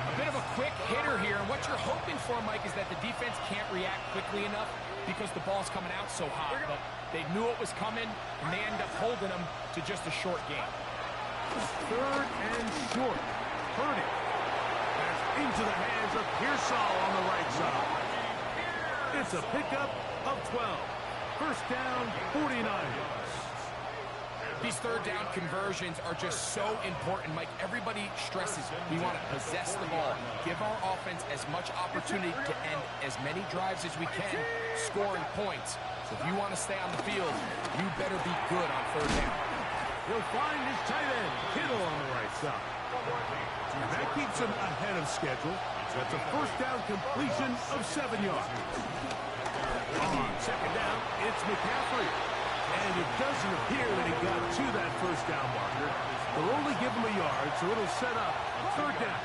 A bit of a quick hitter here, and what you're hoping for, Mike, is that the defense can't react quickly enough because the ball's coming out so hot. But they knew it was coming, and they end up holding them to just a short game. 3rd and short. Purdy. That's into the hands of Pearsall on the right side. It's a pickup of 12. 1st down, 49ers. These third down conversions are just so important, Mike. Everybody stresses we want to possess the ball, give our offense as much opportunity to end as many drives as we can, scoring points. So if you want to stay on the field, you better be good on third down. He'll find his tight end, Kittle, on the right side. And that keeps him ahead of schedule. That's a first down completion of 7 yards. On second down, it's McCaffrey. And it doesn't appear that he got to that first down marker. They'll only give him a yard, so it'll set up third down.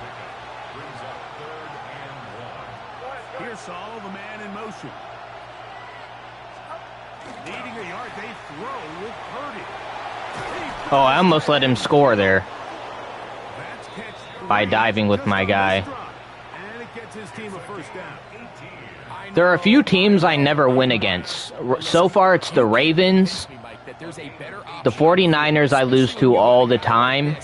Here's Saul, the man in motion. Needing a yard, they throw with Purdy. Oh, I almost let him score there by diving with my guy. And it gets his team a first down. There are a few teams I never win against. So far, it's the Ravens, the 49ers I lose to all the time,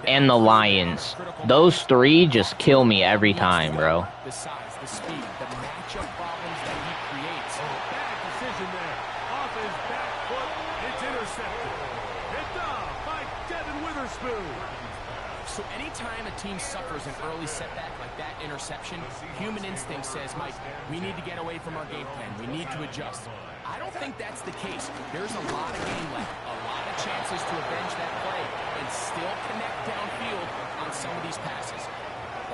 and the Lions. Those three just kill me every time, bro. The size, the speed, the matchup problems that he creates. Bad decision there. Off his back foot, it's intercepted. Picked off by Devin Witherspoon. So anytime a team suffers an early setback like that interception, human instinct says, Mike, we need to get away from our game plan. We need to adjust. I don't think that's the case. There's a lot of game left, a lot of chances to avenge that play and still connect downfield on some of these passes.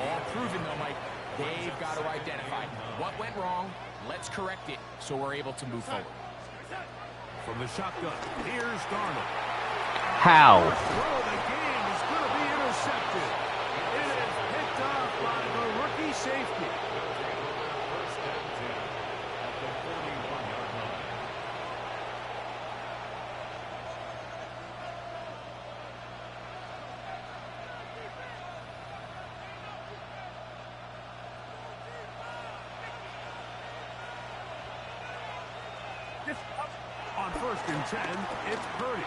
All proven, though, Mike, they've got to identify what went wrong. Let's correct it so we're able to move forward. From the shotgun, here's Darnold. How? Throw the game is going to be intercepted. It is picked off by the rookie safety. On 1st and 10, it's Purdy.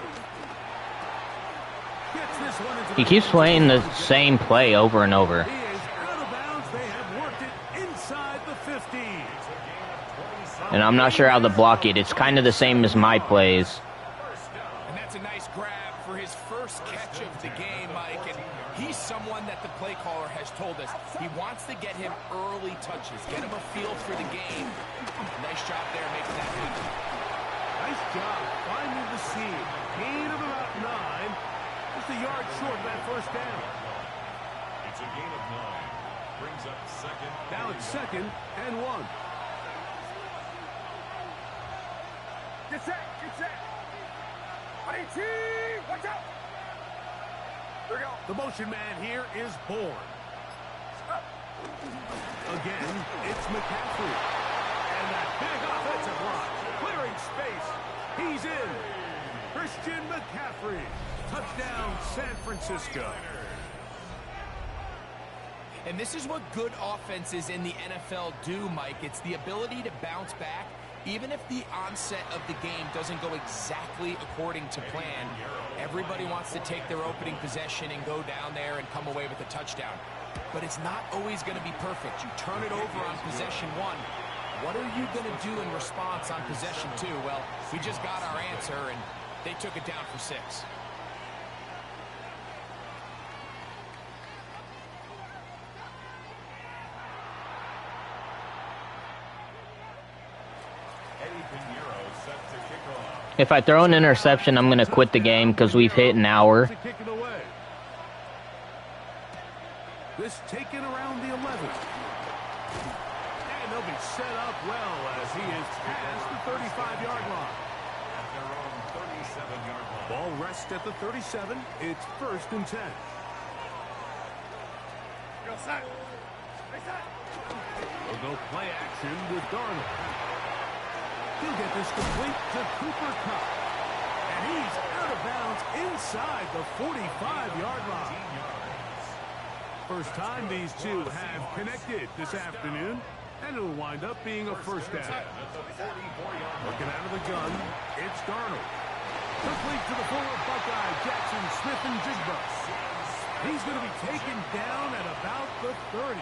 Gets this one into He keeps playing the same play over and over. He is out of bounds. They have worked it inside the 15. And I'm not sure how to block it. It's kind of the same as my plays. And that's a nice grab for his first catch of the game, Mike. And he's someone that the play caller has told us he wants to get him early touches, get him a feel for the game. Nice job there making that happen. Nice job finding the seam. Gain of about 9. Just a yard short of that first down. It's a gain of 9. Brings up second. Now it's 2nd and 1. Get set, get set. IT, watch out. There we go. The motion man here is Bourne. Again, it's McCaffrey. And that big offensive line. Clearing space. He's in. Christian McCaffrey. Touchdown, San Francisco. And this is what good offenses in the NFL do, Mike. It's the ability to bounce back, even if the onset of the game doesn't go exactly according to plan. Everybody wants to take their opening possession and go down there and come away with a touchdown. But it's not always going to be perfect. You turn it over on possession 1. What are you going to do in response on possession 2? Well, we just got our answer, and they took it down for 6. If I throw an interception, I'm going to quit the game because we've hit an hour. This taken around the 11. And they'll be set up well as he is past the 35-yard line. At their own 37-yard line. Ball rests at the 37. It's 1st and 10. Go set. Stay set. We'll go play action with Darnold. He'll get this complete to Cooper Kupp. And he's out of bounds inside the 45-yard line. First time these two have connected this afternoon, and it'll wind up being a first down. Looking out of the gun, it's Darnold. Complete to the former Buckeye, Jackson Smith-Njigba. He's going to be taken down at about the 30.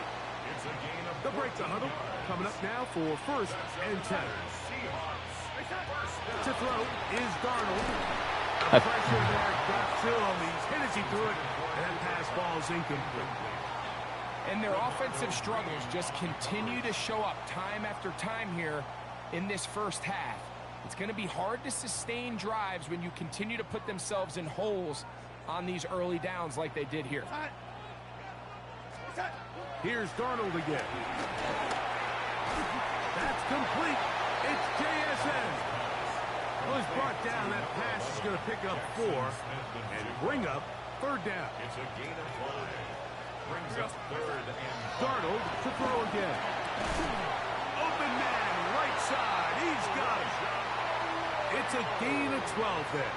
The break the huddle. Coming up now for 1st and 10. To throw is Darnold. The pressure there got to him. He's hit as he threw it, and that pass ball's incomplete. And their offensive struggles just continue to show up time after time here in this first half. It's going to be hard to sustain drives when you continue to put themselves in holes on these early downs like they did here. Here's Darnold again. That's complete. It's JSN. Well, he's brought down. That pass is going to pick up 4 and bring up third down. It's a gain of 5. Brings up third and Darnold to throw again. Open man, right side. He's got it. It's a gain of 12 there.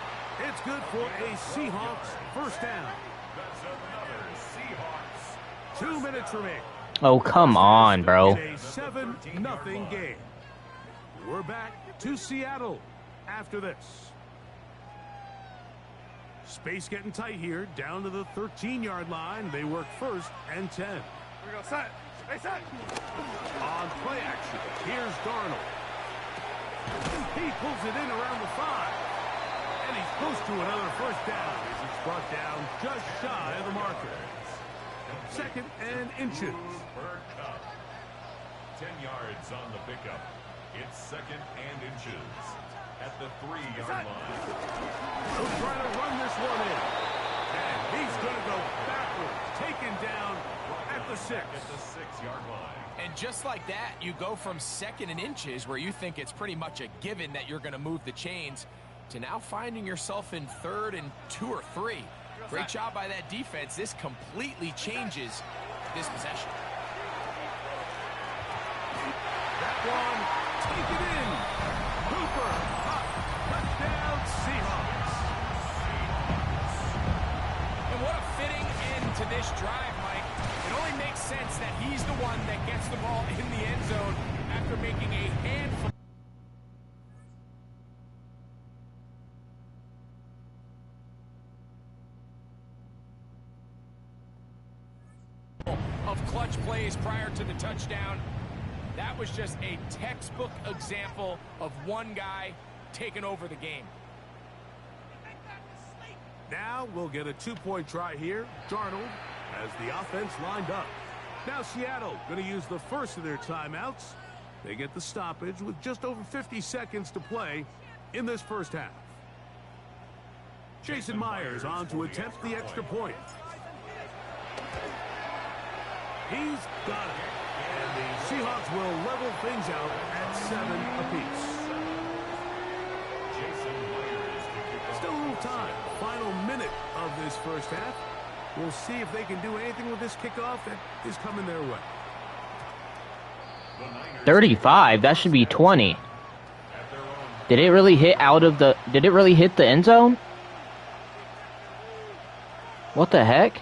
It's good for a Seahawks first down. that's another Seahawks. 2 minutes remaining. Oh, come on, bro. It's a 7-0 game. We're back to Seattle after this. Space getting tight here, down to the 13-yard line. They work first and 10. We go set. Stay set. On play action, here's Darnold. He pulls it in around the 5. And he's close to another first down as it's brought down just shy of the marker. 2nd and inches. 10 yards on the pickup. It's 2nd and inches at the 3-yard line. He'll try to run this one in. And he's going to go backwards, taken down at the 6. At the 6-yard line. And just like that, you go from 2nd and inches, where you think it's pretty much a given that you're going to move the chains, to now finding yourself in 3rd and 2 or 3. Great job by that defense. This completely changes this possession. That one, take it in. Cooper, touchdown Seahawks. And what a fitting end to this drive, Mike. It only makes sense that he's the one that gets the ball in the end zone after making a handful of clutch plays prior to the touchdown. That was just a textbook example of one guy taking over the game. Now we'll get a 2-point try here. Darnold has the offense lined up. Now Seattle going to use the first of their timeouts. They get the stoppage with just over 50 seconds to play in this first half. Jason Myers on to attempt the extra point. He's got it. And the Seahawks will level things out at 7 apiece. Still a little time. Final minute of this first half. We'll see if they can do anything with this kickoff that is coming their way. 35? That should be 20. Did it really hit did it really hit the end zone? What the heck?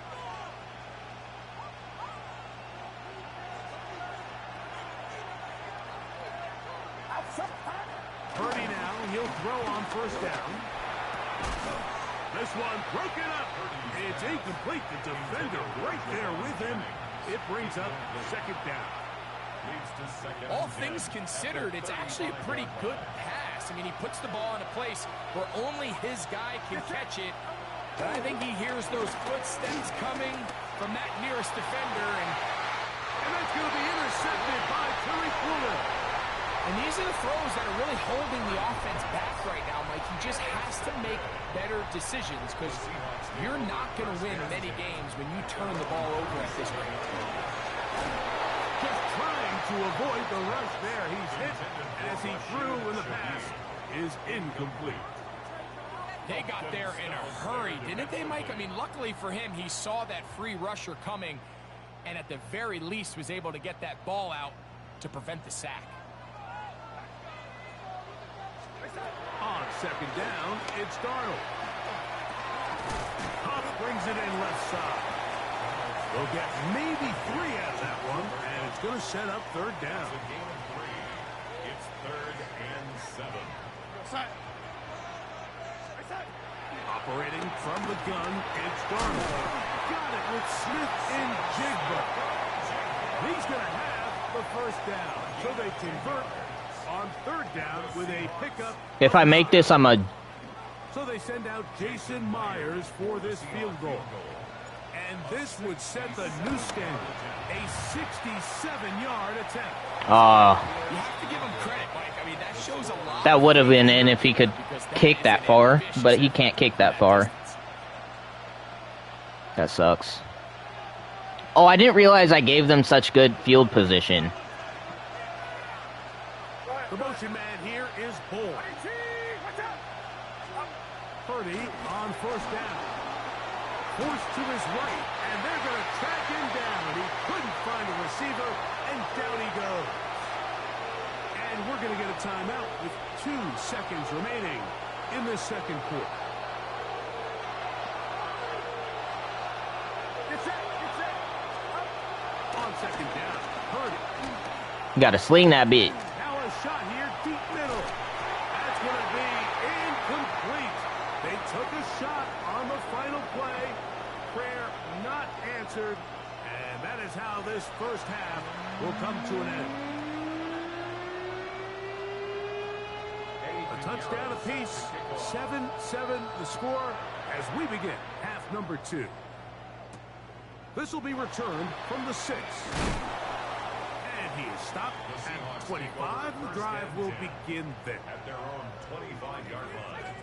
Purdy now, he'll throw on first down. This one broken up. It's incomplete. The defender right there with him. It brings up the 2nd down. All things considered, it's actually a pretty good pass. I mean, he puts the ball in a place where only his guy can catch it. But I think he hears those footsteps coming from that nearest defender. And that's going to be intercepted by Terry Fuller. And these are the throws that are really holding the offense back right now, Mike. He just has to make better decisions, because you're not going to win many games when you turn the ball over at this rate. Just trying to avoid the rush there. He's hit as he threw, and the pass is incomplete. They got there in a hurry, didn't they, Mike? I mean, luckily for him, he saw that free rusher coming, and at the very least was able to get that ball out to prevent the sack. On 2nd down, it's Darnold. Huff brings it in left side. They'll get maybe 3 out of that one, and it's going to set up 3rd down. It's 3rd and 7. Operating from the gun, it's Darnold. Got it with Smith and Jigba. He's going to have the first down, so they convert on 3rd down with a pickup. If I make this, I'm a So they send out Jason Myers for this field goal. And this would set the new standard, a 67-yard attempt. You have to give him credit, Mike. I mean, that shows a lot. That would have been in if he could kick that far, but he can't kick that far. That sucks. Oh, I didn't realize I gave them such good field position. The motion man here is Bull. Purdy on first down. Forced to his right, and they're going to track him down. He couldn't find a receiver, and down he goes. And we're going to get a timeout with 2 seconds remaining in this second quarter. On second down, Purdy. You got to sling that bit. Now a shot here, deep middle. That's going to be incomplete. They took a shot on the final play. Prayer not answered. And that is how this first half will come to an end. A touchdown apiece. 7-7 the score as we begin half number 2. This will be returned from the 6. And he is stopped at 25. The drive will begin there. At their own 25-yard line.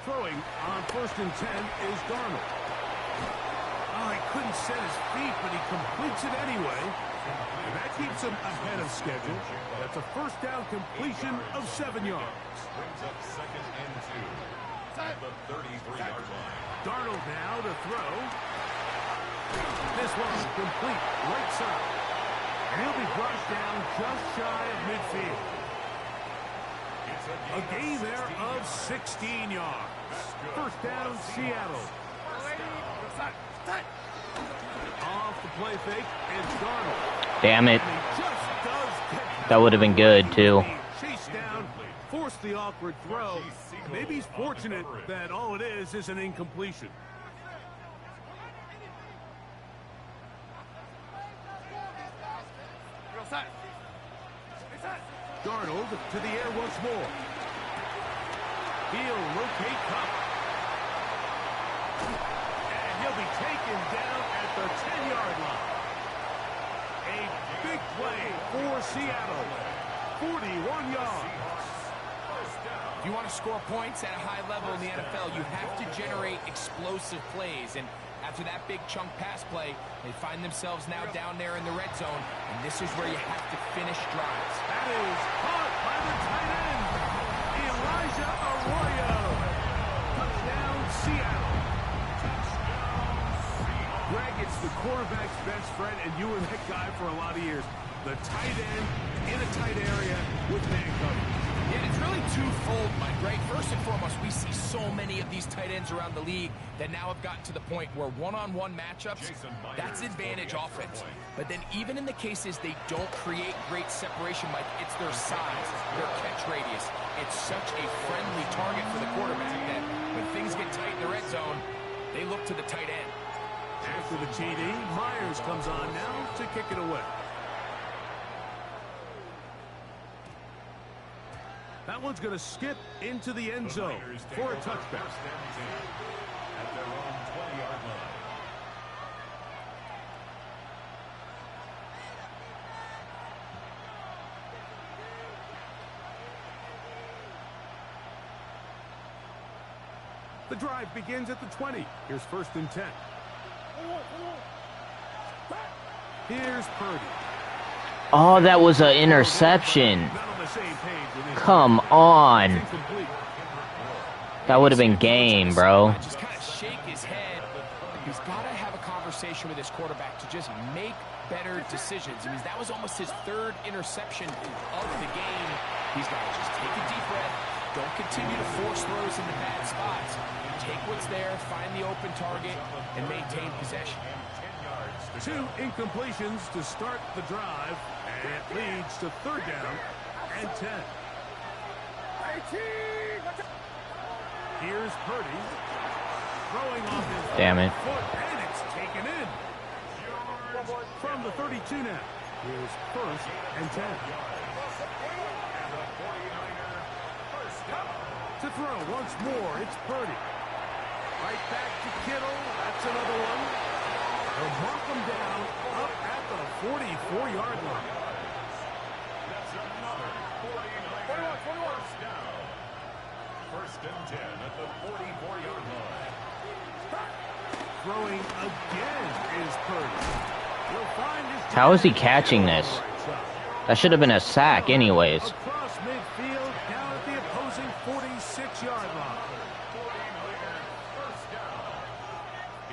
Throwing on first and 10 is Darnold. Oh, he couldn't set his feet, but he completes it anyway. And that keeps him ahead of schedule. That's a first down completion of 7 yards. Brings up second and 2 at the 33-yard line. Darnold now to throw. This one complete right side. And he'll be brought down just shy of midfield. A gain there of 16 yards. First down, Seattle. Off the play fake, and Darnold. Damn it. That would have been good, too. Chase down, force the awkward throw. Maybe he's fortunate that all it is an incompletion. Darnold to the air once more. He'll rotate Cup. And he'll be taken down at the 10-yard line. A big play for Seattle. 41 yards. If you want to score points at a high level in the NFL, you have to generate explosive plays. And after that big chunk pass play, they find themselves now down there in the red zone. And this is where you have to finish drives. That is caught by the tight end, Elijah Arroyo. Touchdown, Seattle. Greg, it's the quarterback's best friend, and you were that guy for a lot of years. The tight end in a tight area with man coverage. Yeah, it's really twofold, Mike, right? First and foremost, we see so many of these tight ends around the league that now have gotten to the point where one-on-one matchups, that's advantage offense. But then even in the cases they don't create great separation, Mike, it's their size, their catch radius. It's such a friendly target for the quarterback that when things get tight in the red zone, they look to the tight end. After the TD, Myers comes on now to kick it away. That one's going to skip into the end zone for a touchback. At their own 20-yard line. The drive begins at the 20. Here's first and 10. Here's Purdy. Oh, that was an interception. Come on. That would have been game, bro. Just kind of shake his head. He's got to have a conversation with his quarterback to just make better decisions. I mean, that was almost his 3rd interception of the game. He's got to just take a deep breath. Don't continue to force throws in the bad spots. Take what's there, find the open target, and maintain possession. 2 incompletions to start the drive, and it leads to 3rd down and 10. Here's Purdy throwing off his Damn it. foot, and it's taken in. From the 32 now, Here's 1st and 10. To throw once more, it's Purdy. Right back to Kittle. That's another one. They'll mark him down up at the 44-yard line. That's another 49er first down. 1st and 10 at the 44-yard line. Throwing again is Purdy. He'll find his How is he catching this? That should have been a sack anyways. across midfield down at the opposing 46-yard line. 49er first down.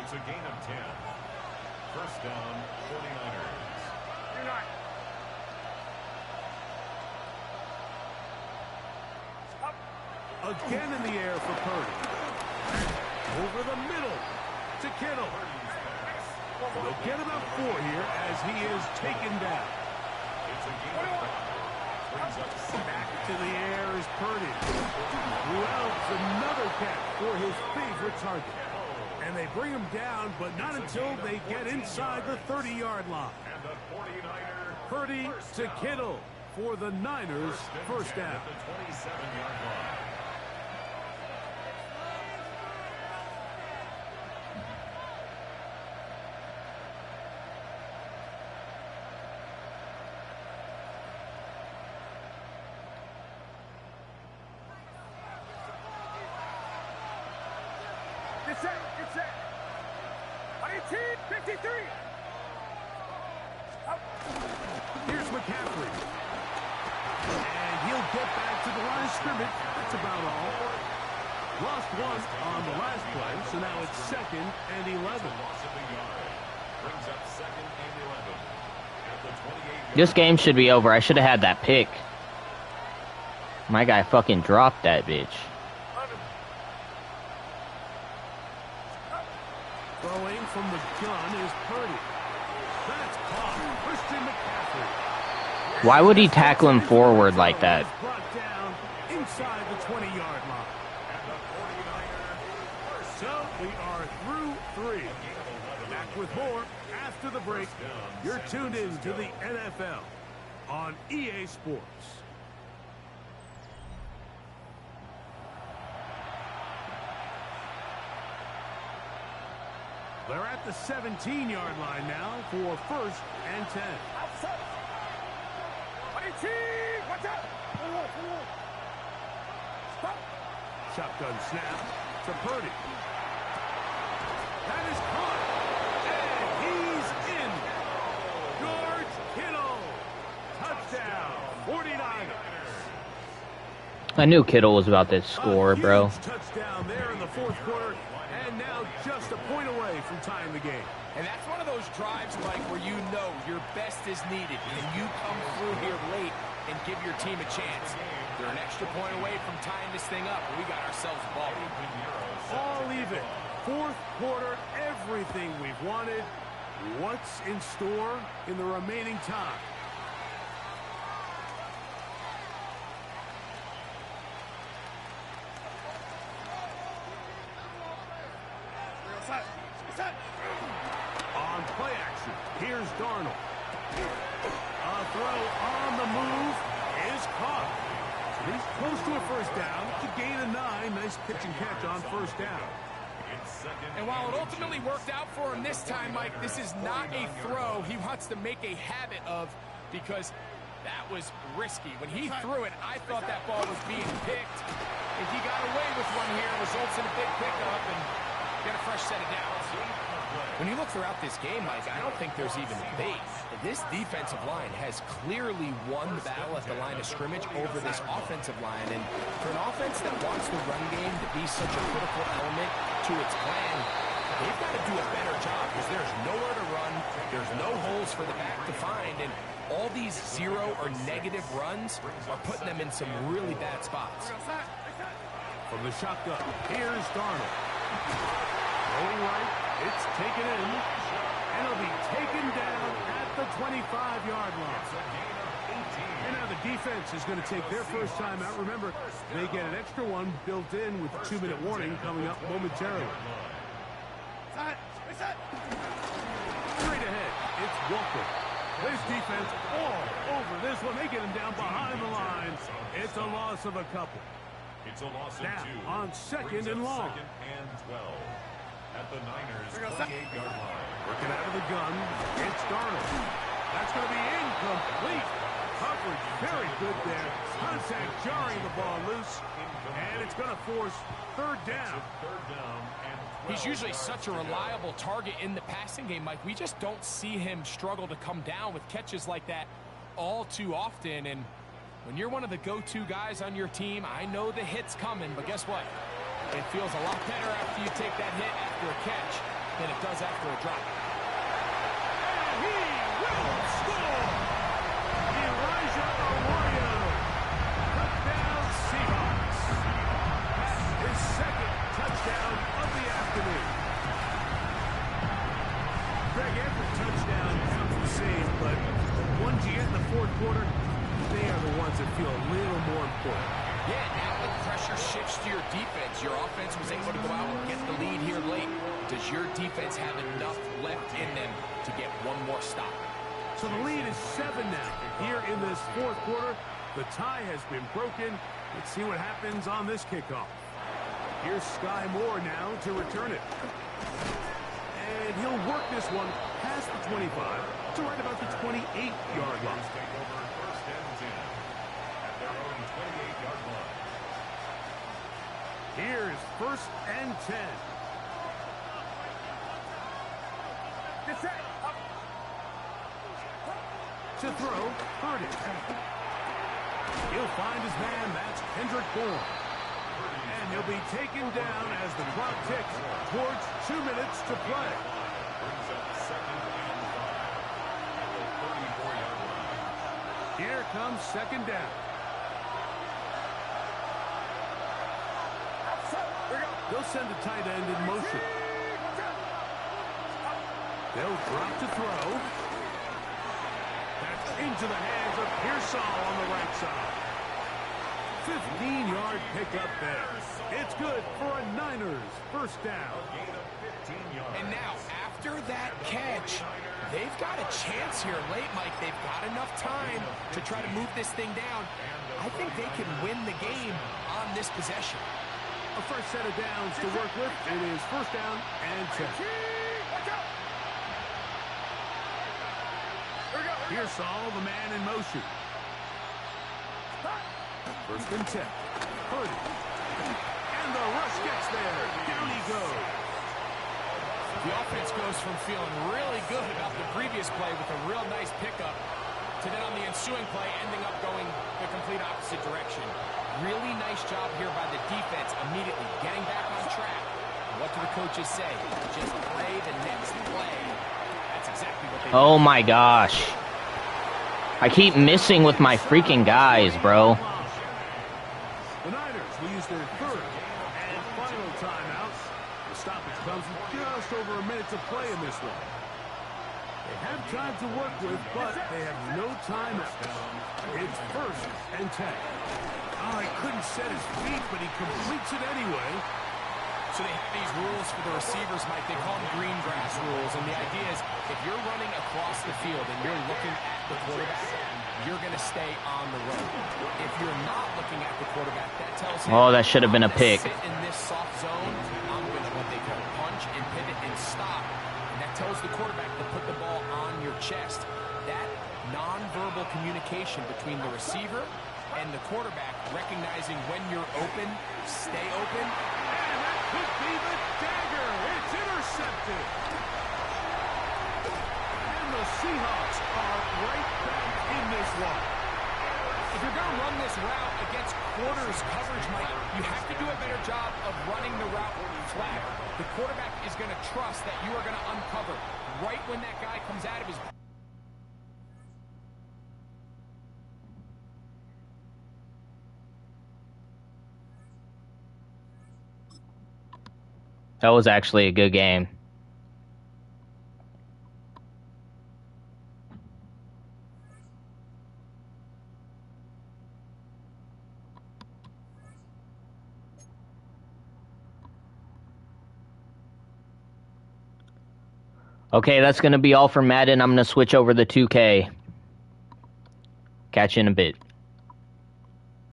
It's a gain of 10. First down, 49ers. Again in the air for Purdy. Over the middle to Kittle. They'll get about 4 here as he is taken down. It's a gain of 5. Brings up Back to the air is Purdy. Who else? Another catch for his favorite target. And they bring him down, but not until they get inside the 30-yard line. and the 49er Purdy to Kittle for the Niners first down. at the 27-yard line. Get set. 53. Here's McCaffrey. And he'll get back to the line of scrimmage. That's about all. Lost one on the last play, so now it's 2nd and 11. Loss of a yard. Brings up 2nd and 11 at the 28-yard This game should be over. I should have had that pick. My guy fucking dropped that bitch. Throwing from the gun is Purdy. That's caught. Christian McCaffrey. Why would he tackle him forward like that? Brought down inside the 20-yard line. So we are through 3. Back with more after the break. You're tuned in to the NFL on EA Sports. They're at the 17-yard line now for 1st and 10. Watch out. Shotgun snap to Purdy. That is caught. And he's in. George Kittle. Touchdown. 49ers. I knew Kittle was about to score, bro. Touchdown there in the 4th quarter. And now just a point away from tying the game. And that's one of those drives, Mike, where you know your best is needed. And you come through here late and give your team a chance. They're an extra point away from tying this thing up. We got ourselves a ball game. All even. 4th quarter, everything we've wanted. What's in store in the remaining time? On play action, here's Darnold. A throw on the move is caught. He's close to a first down to gain a 9. Nice pitch and catch on first down. And while it ultimately worked out for him this time, Mike, this is not a throw he wants to make a habit of because that was risky. When he threw it, I thought that ball was being picked. And he got away with one here, results in a big pickup and get a fresh set of downs. When you look throughout this game, Mike, I don't think there's even debate. This defensive line has clearly won the battle at the line of scrimmage over this offensive line. And for an offense that wants the run game to be such a critical element to its plan, they've got to do a better job because there's nowhere to run. There's no holes for the back to find. And all these 0 or negative runs are putting them in some really bad spots. From the shotgun, here's Darnold. Going right, it's taken in, and it'll be taken down at the 25-yard line. And now the defense is going to take their first time out. Remember, they get an extra one built in with a 2-minute warning coming up momentarily. Straight ahead, it's Walker. This defense all over this one. They get him down behind the line. It's a loss of a couple. It's a loss of Now, 2. on second and long. Second and 12. At the Niners' 28-yard line. Working out of the gun. It's Darnold. That's going to be incomplete. Coverage very good there. Contact jarring the ball loose. And it's going to force third down. Third down and 12. He's usually such a reliable target in the passing game, Mike. We just don't see him struggle to come down with catches like that all too often. And when you're one of the go-to guys on your team, I know the hit's coming, but guess what? It feels a lot better after you take that hit after a catch than it does after a drop. And he will score! Elijah Arroyo. Touchdown Seahawks. His second touchdown of the afternoon. Greg, every touchdown comes the same, but the ones you get in the fourth quarter, they are the ones that feel a little more important. Yeah, now the pressure shifts to your defense. Your offense was able to go out and get the lead here late. Does your defense have enough left in them to get one more stop? So the lead is 7 now. Here in this fourth quarter, the tie has been broken. Let's see what happens on this kickoff. Here's Sky Moore now to return it. And he'll work this one past the 25 to right about the 28-yard line. Take over first and 10 at their own 28-yard line. Here's first and 10. Get set. Up. To throw, Purdy. He'll find his man. That's Kendrick Bourne. And he'll be taken down as the clock ticks towards 2 minutes to play. Brings up second and 5 at the 34-yard line. Here comes second down. They'll send a tight end in motion. They'll drop to throw. That's into the hands of Pearsall on the right side. 15-yard pickup there. It's good for a Niners first down. Gain of 15 yards. And now, after that catch, they've got a chance here late, Mike. They've got enough time to try to move this thing down. I think they can win the game on this possession. A first set of downs to work with. It is first down and 10. Pearsall, the man in motion. First and 10. Purdy. And the rush gets there. Down he goes. The offense goes from feeling really good about the previous play with a real nice pickup to then on the ensuing play ending up going the complete opposite direction. Really nice job here by the defense immediately getting back on track. What do the coaches say? Just play the next play. That's exactly what they do. Oh my gosh. I keep missing with my freaking guys, bro. The Niners will use their third and final timeout. The stoppage comes with just over a minute to play in this one. They have time to work with, but they have no timeouts. It's first and 10. Oh, he couldn't set his feet, but he completes it anyway. So they have these rules for the receivers, Mike. They call them green grass rules. And the idea is if you're running across the field and you're looking at the quarterback, you're going to stay on the road. If you're not looking at the quarterback, that tells him, Oh, that should have been a I'm gonna pick. sit in this soft zone. I'm going to what they call punch and pivot and stop. And that tells the quarterback to put the ball on your chest. That nonverbal communication between the receiver and the quarterback, recognizing when you're open, stay open. And that could be the dagger. It's intercepted. And the Seahawks are right back in this one. If you're going to run this route against quarters coverage, Mike, you have to do a better job of running the route flat. The quarterback is going to trust that you are going to uncover right when that guy comes out of his... That was actually a good game. Okay, that's going to be all for Madden. I'm going to switch over to 2K. Catch you in a bit.